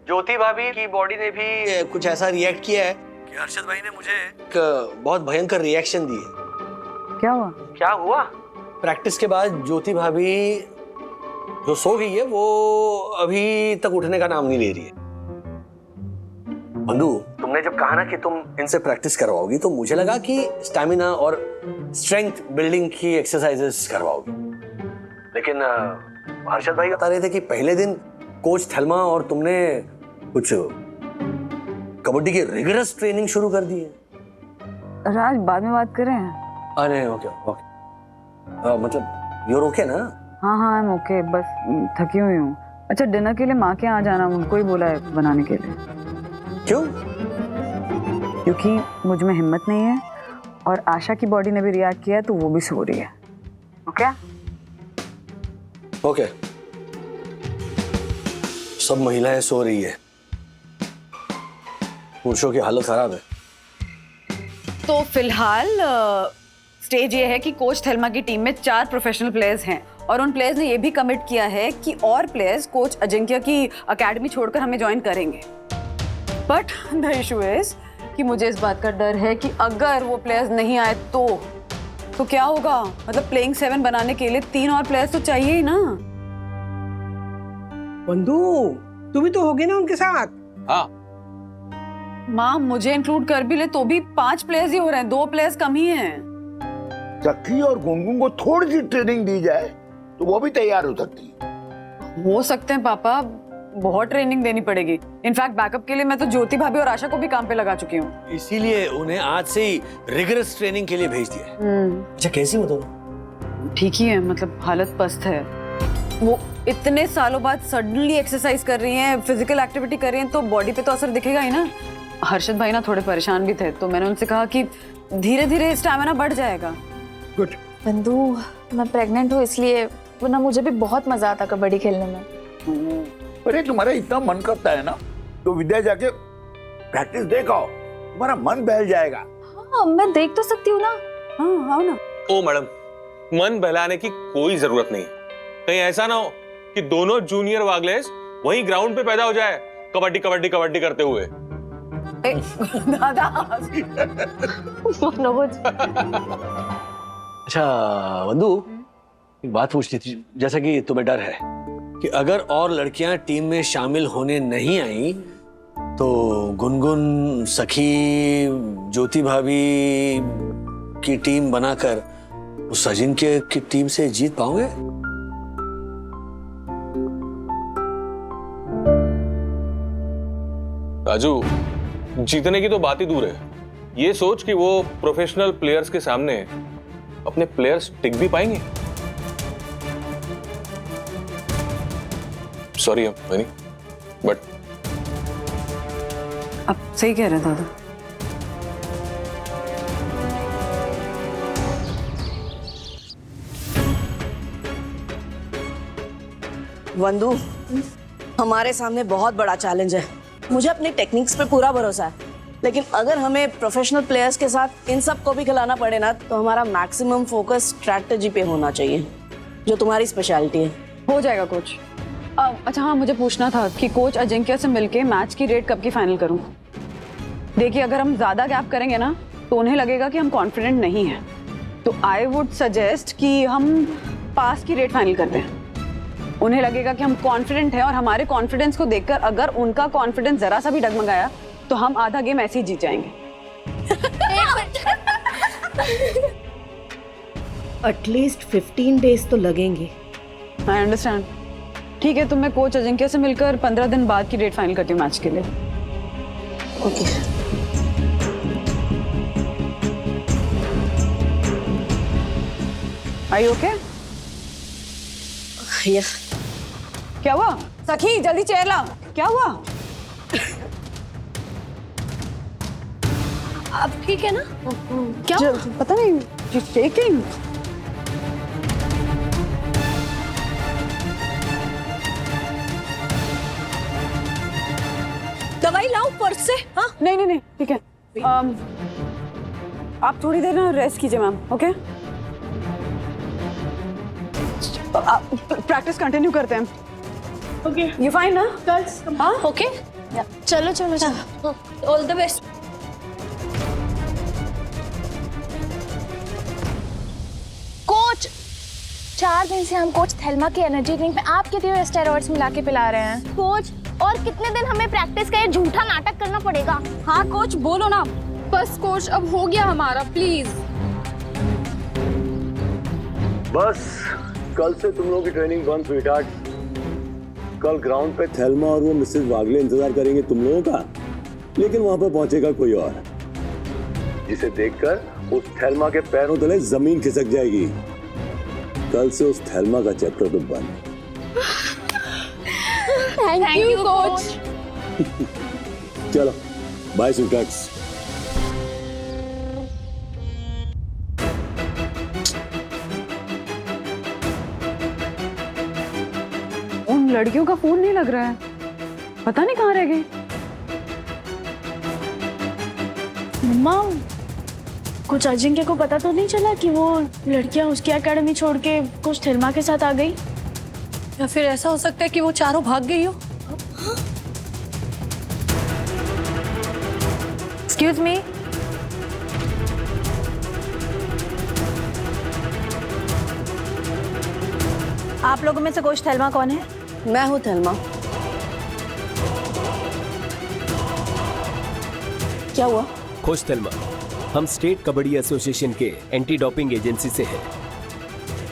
S8: ज्योति भाभी की बॉडी ने भी कुछ ऐसा रिएक्ट किया है कि हर्षद भाई ने मुझे एक बहुत भयंकर रिएक्शन दी है।
S1: क्या हुआ?
S8: क्या हुआ? प्रैक्टिस के बाद ज्योति भाभी जो सो गई है वो अभी तक उठने का नाम नहीं ले रही है। बंधु, तुमने जब कहा ना कि तुम इनसे प्रैक्टिस करवाओगी तो मुझे लगा कि स्टैमिना और स्ट्रेंथ बिल्डिंग की एक्सरसाइजेस करवाओगी, लेकिन हर्षद भाई बता रहे थे कि पहले दिन कोच थेल्मा और तुमने कुछ कबड्डी की रिगरस ट्रेनिंग शुरू कर दी है।
S1: राज, बाद में बात करें?
S8: अरे ओके ओके, मतलब यूर ओके ना?
S1: हाँ हाँ, I'm okay, बस थकी हुई हूँ। अच्छा, डिनर के लिए माँ के यहाँ जाना, उनको ही बोला है बनाने के लिए।
S8: क्यों?
S1: क्योंकि मुझ में हिम्मत नहीं है और आशा की बॉडी ने भी रिएक्ट किया है तो वो भी सो रही है। ओके?
S8: ओके। सब महिलाएं सो रही है, पुरुषों की हालत खराब है।
S1: तो फिलहाल स्टेज ये है कि कोच थेल्मा की टीम में 4 प्रोफेशनल प्लेयर्स हैं और उन प्लेयर्स ने ये भी कमिट किया है कि और प्लेयर्स कोच अजिंक्य की एकेडमी छोड़कर हमें ज्वाइन करेंगे। बट द इशू इज कि मुझे इस बात का डर है कि अगर वो प्लेयर्स नहीं आए तो क्या होगा? मतलब प्लेइंग 7 बनाने के लिए 3 और प्लेयर्स तो चाहिए ही ना।
S20: बंधु, तुम भी तो होगे ना उनके साथ?
S8: हाँ।
S1: माँ, मुझे इंक्लूड कर भी ले तो भी 5 प्लेयर्स ही हो रहे हैं, 2 प्लेयर्स कम ही हैं।
S21: सखी और गुनगुन को थोड़ी सी ट्रेनिंग दी जाए तो वो भी तैयार हो सकती है।
S1: हो सकते हैं पापा, बहुत ट्रेनिंग देनी पड़ेगी। इनफैक्ट बैकअप के लिए मैं तो ज्योति भाभी और आशा को भी काम पे लगा चुकी हूँ।
S8: इसीलिए उन्हें आज से ही रिगरस ट्रेनिंग के लिए भेज दिया है। अच्छा, कैसी बताओ?
S1: ठीक ही है, मतलब हालत पस्त है। वो इतने सालों बाद सडनली एक्सरसाइज कर रही हैं, फिजिकल एक्टिविटी कर रही हैं, तो बॉडी पे तो असर दिखेगा ही ना। हर्षद भाई ना थोड़े परेशान भी थे, तो मैंने उनसे कहा कि धीरे धीरे स्टैमिना बढ़ जाएगा।
S21: गुड।
S12: बंधु, मैं प्रेग्नेंट हूँ इसलिए, वरना मुझे भी बहुत मजा आता कबड्डी खेलने में।
S21: अरे तुम्हारा इतना मन करता है ना तो विद्या जाके प्रैक्टिस देखाओ, तुम्हारा मन बहल जाएगा।
S12: हाँ, मैं देख तो सकती हूँ ना।
S1: हाँ, आओ ना।
S22: ओ मैडम, मन बहलाने की कोई जरूरत नहीं है। कहीं ऐसा ना हो कि दोनों जूनियर वागलेस वहीं ग्राउंड पे पैदा हो जाए कबड्डी कबड्डी कबड्डी करते हुए।
S1: दादा।
S8: अच्छा बंधु, एक बात पूछनी थी। जैसा कि तुम्हें डर है कि अगर और लड़कियां टीम में शामिल होने नहीं आई तो गुनगुन, सखी, ज्योति भाभी की टीम बनाकर उस अजिंक्य की टीम से जीत पाओगे?
S22: राजू, जीतने की तो बात ही दूर है। ये सोच कि वो प्रोफेशनल प्लेयर्स के सामने अपने प्लेयर्स टिक भी पाएंगे। सॉरी मनी, बट
S1: अब सही कह रहे दादा।
S18: वंदु, हमारे सामने बहुत बड़ा चैलेंज है। मुझे अपनी टेक्निक्स पे पूरा भरोसा है, लेकिन अगर हमें प्रोफेशनल प्लेयर्स के साथ इन सब को भी खिलाना पड़े ना, तो हमारा मैक्सिमम फोकस स्ट्रैटेजी पे होना चाहिए, जो तुम्हारी स्पेशलिटी है।
S1: हो जाएगा कोच। अच्छा हाँ, मुझे पूछना था कि कोच अजिंक्य से मिलके मैच की रेट कब की फाइनल करूं? देखिए, अगर हम ज्यादा गैप करेंगे ना तो उन्हें लगेगा कि हम कॉन्फिडेंट नहीं हैं। तो आई वुड सजेस्ट कि हम पास की रेट फाइनल करते हैं। उन्हें लगेगा कि हम कॉन्फिडेंट हैं और हमारे कॉन्फिडेंस को देखकर अगर उनका कॉन्फिडेंस जरा सा भी डगमगाया तो हम आधा गेम ऐसे ही जीत जाएंगे।
S18: एटलीस्ट 15 डेज तो लगेंगे।
S1: I understand. ठीक है, तो मैं कोच अजिंक्य से मिलकर 15 दिन बाद की डेट फाइनल करती हूँ मैच के लिए।
S18: Okay.
S1: Are you okay?
S18: Yes.
S1: क्या हुआ? सखी जल्दी चेयर ला। क्या हुआ?
S6: अब ठीक है ना?
S1: क्या? पता नहीं, she's shaking.
S6: दवाई लाओ पर्स से। हाँ?
S1: नहीं, ठीक है। आप थोड़ी देर ना रेस्ट कीजिए मैम, ओके? प्रैक्टिस कंटिन्यू करते हैं। ओके, यू फाइन ना?
S6: हाँ, ओके।
S2: चलो चलो चलो,
S6: ऑल द बेस्ट।
S2: कोच 4 दिन से हम कोच थेल्मा की एनर्जी ड्रिंक में आपके दिए हुए स्टेरॉइड्स मिला के पिला रहे हैं।
S10: कोच, और कितने दिन हमें प्रैक्टिस का ये झूठा नाटक करना पड़ेगा?
S12: हाँ कोच, बोलो ना। बस कोच, अब हो गया हमारा, प्लीज।
S11: बस कल से तुम लोगों की ट्रेनिंग बंद, स्वीटहार्ट। कल ग्राउंड पे थेल्मा और वो मिसेस वागले इंतजार करेंगे तुम लोगों का, लेकिन वहां पर पहुंचेगा कोई और, जिसे देखकर उस थेल्मा के पैरों तले जमीन खिसक जाएगी। कल से उस थेल्मा का चैप्टर तो बंद।
S2: Thank you coach.
S11: चलो बाय स्वीटहार्ट्स।
S1: उन लड़कियों का फोन नहीं लग रहा है, पता नहीं कहाँ रह गई।
S12: मम्मा, कुछ अजिंक्य को पता तो नहीं चला कि वो लड़कियां उसकी एकेडमी छोड़ के कुछ थेल्मा के साथ आ गई?
S6: या फिर ऐसा हो सकता है कि वो चारों भाग गई हो।
S15: एक्सक्यूज मी, आप लोगों में से कोच थेल्मा कौन है?
S18: मैं हूँ थेल्मा। क्या हुआ?
S3: कोच थेल्मा, हम स्टेट कबड्डी एसोसिएशन के एंटी डोपिंग एजेंसी से हैं।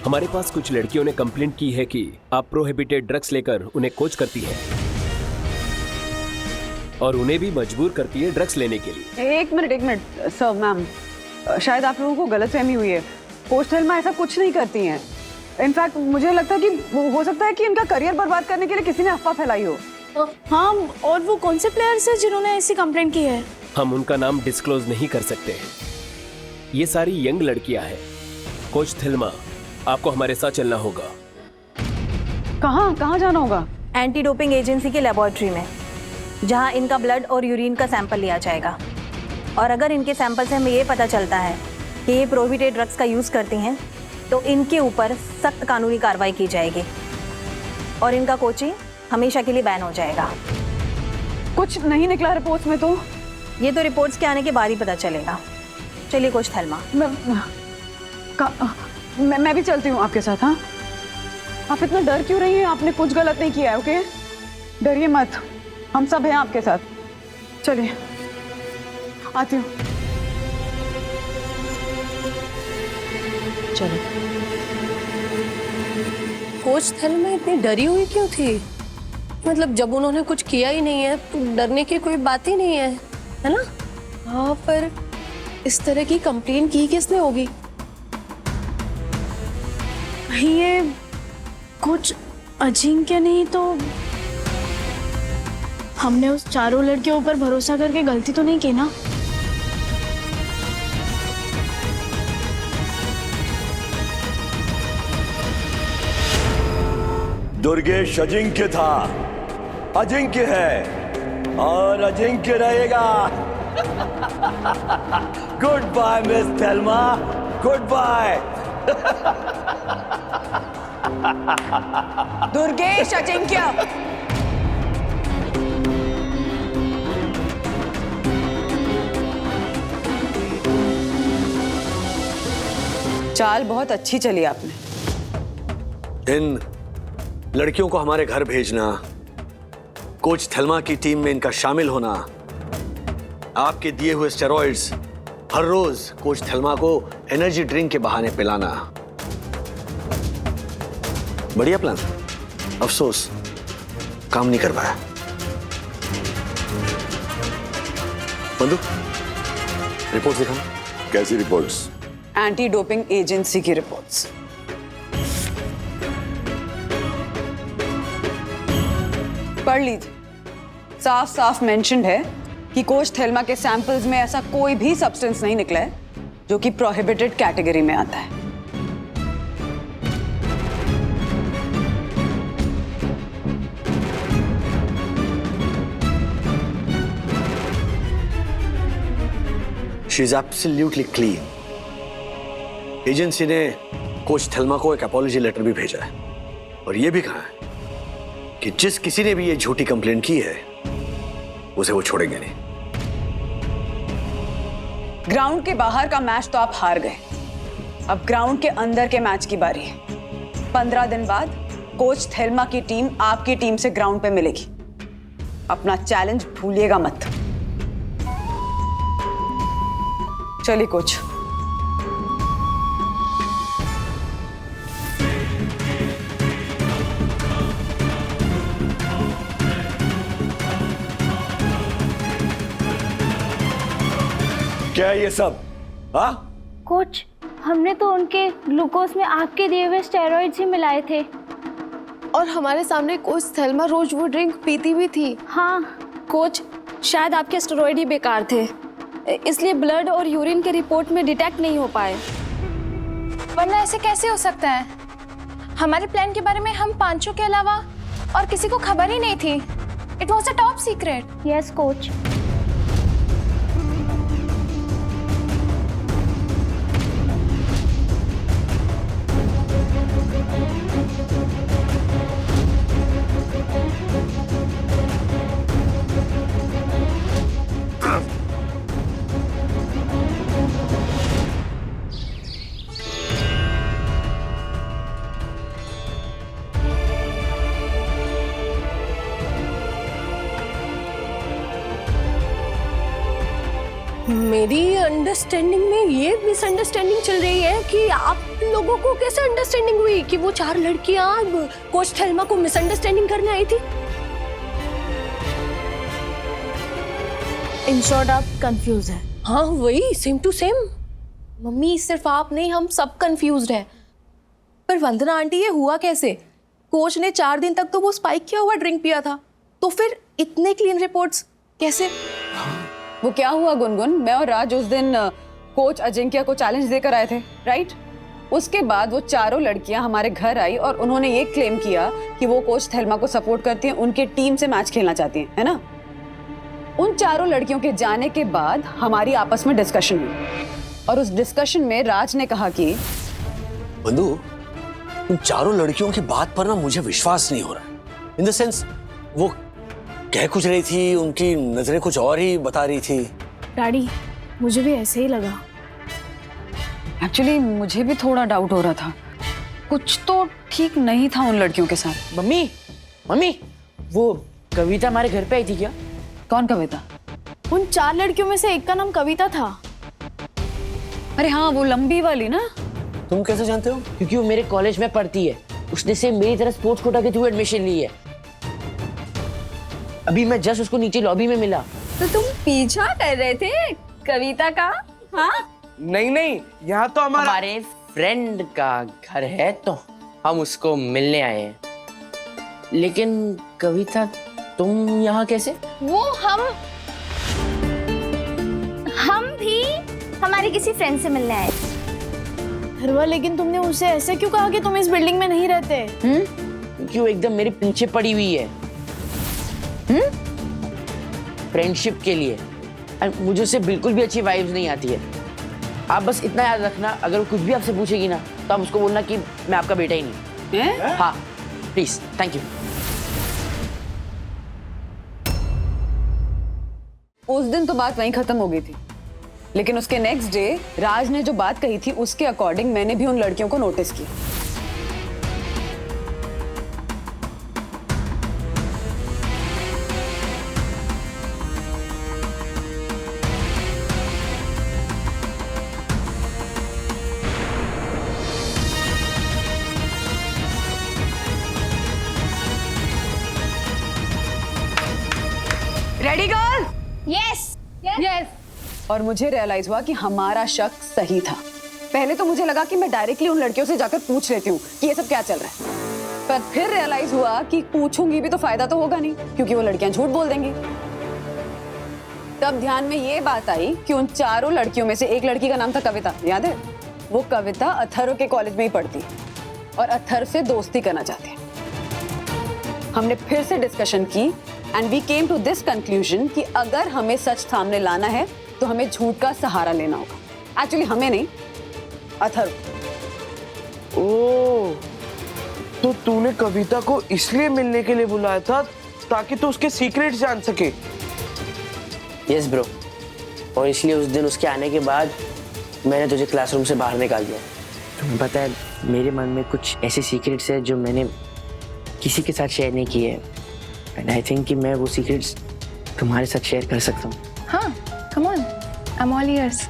S3: हमारे पास कुछ लड़कियों ने कंप्लेंट की है कि आप प्रोहिबिटेड ड्रग्स लेकर उन्हें कोच करती है और उन्हें भी मजबूर करती है ड्रग्स लेने के लिए।
S1: एक मिनट सर, मैम, शायद आप लोगों को गलतफहमी हुई है। कोच थेल्मा ऐसा कुछ नहीं करती हैं। इनफैक्ट मुझे लगता है कि हो सकता है कि इनका करियर बर्बाद करने के लिए किसी ने अफवाह फैलाई हो।
S12: हाँ, और वो कौन से प्लेयर्स हैं जिन्होंने ऐसी कंप्लेंट की है?
S3: हम उनका नाम डिस्क्लोज नहीं कर सकते हैं। ये सारी यंग लड़कियां हैं। कोच थेल्मा, आपको हमारे साथ चलना होगा।
S1: कहाँ जाना होगा?
S15: एंटी डोपिंग एजेंसी के लेबोरेटरी में, जहां इनका ब्लड और यूरिन का सैंपल लिया जाएगा। और अगर इनके सैंपल से हमें ये पता चलता है कि ये प्रोहिबिटेड ड्रग्स का यूज करती हैं, तो इनके ऊपर सख्त कानूनी कार्रवाई की जाएगी और इनका कोचिंग हमेशा के लिए बैन हो जाएगा।
S1: कुछ नहीं निकला रिपोर्ट्स में तो?
S15: ये तो रिपोर्ट्स के आने के बाद ही पता चलेगा। चलिए कोच थेल्मा।
S1: मैं भी चलती हूँ आपके साथ। हाँ, आप इतना डर क्यों रही हैं? आपने कुछ गलत नहीं किया है, ओके? डरिए मत, हम सब हैं आपके साथ। चलिए, आती हूँ।
S6: चलो। कोच थेल्मा इतनी डरी हुई क्यों थी? मतलब जब उन्होंने कुछ किया ही नहीं है तो डरने की कोई बात ही नहीं है ना?
S17: हाँ, पर इस तरह की कंप्लेन की किसने होगी?
S12: ये कुछ अजिंक्य नहीं तो हमने उस चारों लड़कियों पर भरोसा करके गलती तो नहीं की ना?
S11: दुर्गेश अजिंक्य था, अजिंक्य है और अजिंक्य रहेगा। Goodbye miss Thelma, goodbye.
S15: Durgesh Ajinkya.
S1: चाल बहुत अच्छी चली आपने।
S8: इन लड़कियों को हमारे घर भेजना, कोच थेल्मा की टीम में इनका शामिल होना, आपके दिए हुए स्टेरॉइड्स हर रोज कोच थेल्मा को एनर्जी ड्रिंक के बहाने पिलाना, बढ़िया प्लान। अफसोस काम नहीं कर पाया। बंधु, रिपोर्ट दिखाना।
S11: कैसी रिपोर्ट्स?
S1: एंटी डोपिंग एजेंसी की रिपोर्ट्स। पढ़ लीजिए, साफ साफ मेंशन्ड है कि कोच थेल्मा के सैंपल्स में ऐसा कोई भी सब्सटेंस नहीं निकला है जो कि प्रोहिबिटेड कैटेगरी में आता है।
S8: She is absolutely clean. Agency ने कोच थेल्मा को एक अपॉलजी लेटर भी भेजा है और यह भी कहा है कि जिस किसी ने भी ये झूठी कंप्लेंट की है उसे वो छोड़ेंगे नहीं।
S1: ग्राउंड के बाहर का मैच तो आप हार गए, अब ग्राउंड के अंदर के मैच की बारी है। 15 दिन बाद कोच थेल्मा की टीम आपकी टीम से ग्राउंड पे मिलेगी। अपना चैलेंज भूलिएगा मत। चलिए कोच।
S11: क्या है ये सब? हाँ?
S10: कोच, हमने तो उनके ग्लूकोज में आपके दिए हुए स्टेरॉइड्स ही मिलाए थे।
S17: और हमारे सामने कोच थेल्मा रोज वो ड्रिंक पीती भी थी।
S10: हाँ
S13: कोच, शायद आपके स्टेरॉइड ही बेकार थे, इसलिए ब्लड और यूरिन के रिपोर्ट में डिटेक्ट नहीं हो पाए।
S2: वरना ऐसे कैसे हो सकता है? हमारे प्लान के बारे में हम पांचों के अलावा और किसी को खबर ही नहीं थी। It was a top secret.
S10: Yes coach.
S6: मेरी अंडरस्टैंडिंग में ये मिसअंडरस्टैंडिंग चल रही है कि आप लोगों को कैसे अंडरस्टैंडिंग हुई कि वो 4 लड़कियां कोच थेल्मा को मिसअंडरस्टैंडिंग करने आई थी।
S17: इन शॉर्ट आप कंफ्यूज हैं।
S6: हाँ वही, सेम टू सेम।
S17: मम्मी सिर्फ आप नहीं, हम सब कंफ्यूज्ड हैं। पर वंदना आंटी, ये हुआ कैसे? कोच ने 4 दिन तक तो वो स्पाइक किया हुआ ड्रिंक पिया था, तो फिर इतने क्लीन रिपोर्ट्स कैसे?
S1: वो क्या हुआ गुनगुन, मैं और राज उस दिन कोच अजिंक्य को चैलेंज देकर आए थे, राइट? उसके बाद वो चारों लड़कियां हमारे घर आई और उन्होंने ये क्लेम किया कि वो कोच थेल्मा को सपोर्ट करती हैं, उनके टीम से मैच खेलना चाहती हैं, है ना? उन चारों लड़कियों के जाने के बाद हमारी आपस में डिस्कशन हुई और उस डिस्कशन में राज ने कहा कि
S8: बंधु, उन चारों लड़कियों की बात पर ना मुझे विश्वास नहीं हो रहा। इन द सेंस वो कह कुछ रही थी, उनकी नजरें कुछ और ही बता रही थी।
S12: डैडी, मुझे भी ऐसे ही लगा।
S1: एक्चुअली मुझे भी थोड़ा डाउट हो रहा था, कुछ तो ठीक नहीं था उन लड़कियों के साथ।
S19: मम्मी, मम्मी, वो कविता हमारे घर पे आई थी क्या?
S1: कौन कविता?
S12: उन 4 लड़कियों में से एक का नाम कविता था।
S1: अरे हाँ, वो लंबी वाली ना।
S8: तुम कैसे जानते हो?
S19: क्योंकि वो मेरे कॉलेज में पढ़ती है, उसने से मेरी तरह स्पोर्ट्स कोटा के थ्रू एडमिशन ली है। अभी मैं जस्ट उसको नीचे लॉबी में मिला।
S13: तो तुम पीछा कर रहे थे कविता का? हाँ?
S14: नहीं, यहाँ तो
S19: हमारे फ्रेंड का घर है तो हम उसको मिलने आए हैं। लेकिन कविता, तुम यहाँ कैसे?
S10: वो हम भी हमारे किसी फ्रेंड से मिलने आए।
S12: हरवा, लेकिन तुमने उसे ऐसे क्यों कहा कि तुम इस बिल्डिंग में नहीं रहते?
S19: क्योंकि वो एकदम मेरे पीछे पड़ी हुई है फ्रेंडशिप के लिए। मुझे उससे बिल्कुल भी अच्छी वाइब्स नहीं आती है। आप बस इतना याद रखना, अगर वो कुछ भी आपसे पूछेगी ना तो आप उसको बोलना कि मैं आपका बेटा ही नहीं। हाँ प्लीज, थैंक यू।
S1: उस दिन तो बात वहीं खत्म हो गई थी, लेकिन उसके नेक्स्ट डे राज ने जो बात कही थी उसके अकॉर्डिंग मैंने भी उन लड़कियों को नोटिस किया। Ready girl?
S10: Yes
S1: yes. और मुझे रियलाइज हुआ कि हमारा शक सही था। पहले तो मुझे लगा कि मैं डायरेक्टली उन लड़कियों से जाकर पूछ लेती हूँ कि ये सब क्या चल रहा है, पर फिर रियलाइज हुआ कि पूछूंगी भी तो फायदा तो होगा नहीं, क्योंकि वो लड़कियां झूठ बोल देंगी। तब ध्यान में ये बात आई कि उन चारों लड़कियों में से एक लड़की का नाम था कविता, याद है? वो कविता अथर्व के कॉलेज में ही पढ़ती और अथर्व से दोस्ती करना चाहती है। हमने फिर से डिस्कशन की and we came to this conclusion कि अगर हमें सच सामने लाना है तो हमें झूठ का सहारा लेना होगा। एक्चुअली हमें नहीं, अथर्व।
S14: ओह, तो तूने कविता को इसलिए मिलने के लिए बुलाया था ताकि तू उसके सीक्रेट्स जान सके?
S19: यस ब्रो, और इसलिए उस दिन उसके आने के बाद मैंने तुझे क्लासरूम से बाहर निकाल दिया। तुम्हें पता है मेरे मन में कुछ ऐसे सीक्रेट्स है जो मैंने किसी के साथ शेयर नहीं किए हैं, एंड आई थिंक कि मैं वो सीक्रेट्स तुम्हारे साथ शेयर कर सकता हूँ।
S2: हाँ, come on, I am all ears.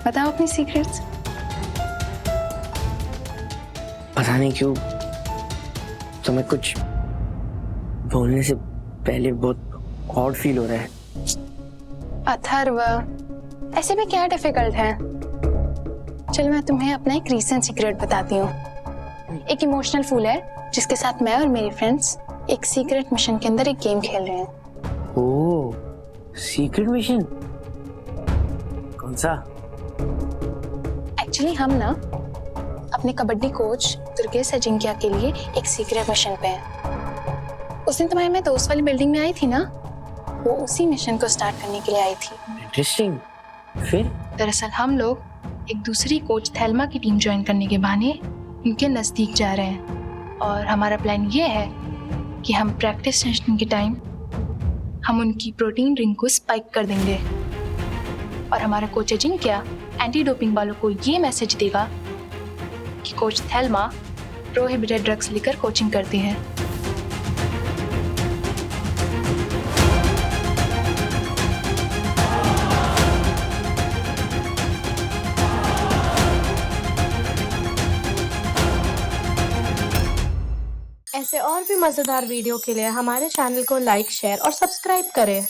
S2: बताओ अपनी सीक्रेट्स।
S19: पता नहीं क्यों तुम्हें कुछ बोलने से पहले बहुत ऑड फील हो रहा है।
S2: अथर्व, ऐसे में क्या डिफिकल्ट है? चलो मैं तुम्हें अपना एक रीसेंट सीक्रेट बताती हूँ। एक इमोशनल फूल है जिसके साथ मैं और मेरी फ्रेंड्स एक सीक्रेट मिशन के अंदर एक गेम खेल रहे हैं।
S19: ओह, सीक्रेट मिशन? कौन सा?
S2: एक्चुअली हम ना अपने कबड्डी कोच दुर्गेश अजिंक्या के लिए एक सीक्रेट मिशन पे हैं। उस दिन तुम्हारे मैं दोस्त वाली बिल्डिंग में आई थी ना, वो उसी मिशन को स्टार्ट करने के लिए आई थी।
S19: इंटरेस्टिंग। फिर?
S2: दरअसल हम लोग एक दूसरी कोच थेल्मा की टीम ज्वाइन करने के बहाने उनके नजदीक जा रहे हैं, और हमारा प्लान ये है कि हम प्रैक्टिस सेशन के टाइम हम उनकी प्रोटीन ड्रिंक को स्पाइक कर देंगे, और हमारा कोच अजिंक्या एंटी डोपिंग वालों को ये मैसेज देगा कि कोच थेल्मा प्रोहिबिटेड ड्रग्स लेकर कोचिंग करती है।
S17: ऐसे और भी मजेदार वीडियो के लिए हमारे चैनल को लाइक, शेयर और सब्सक्राइब करें।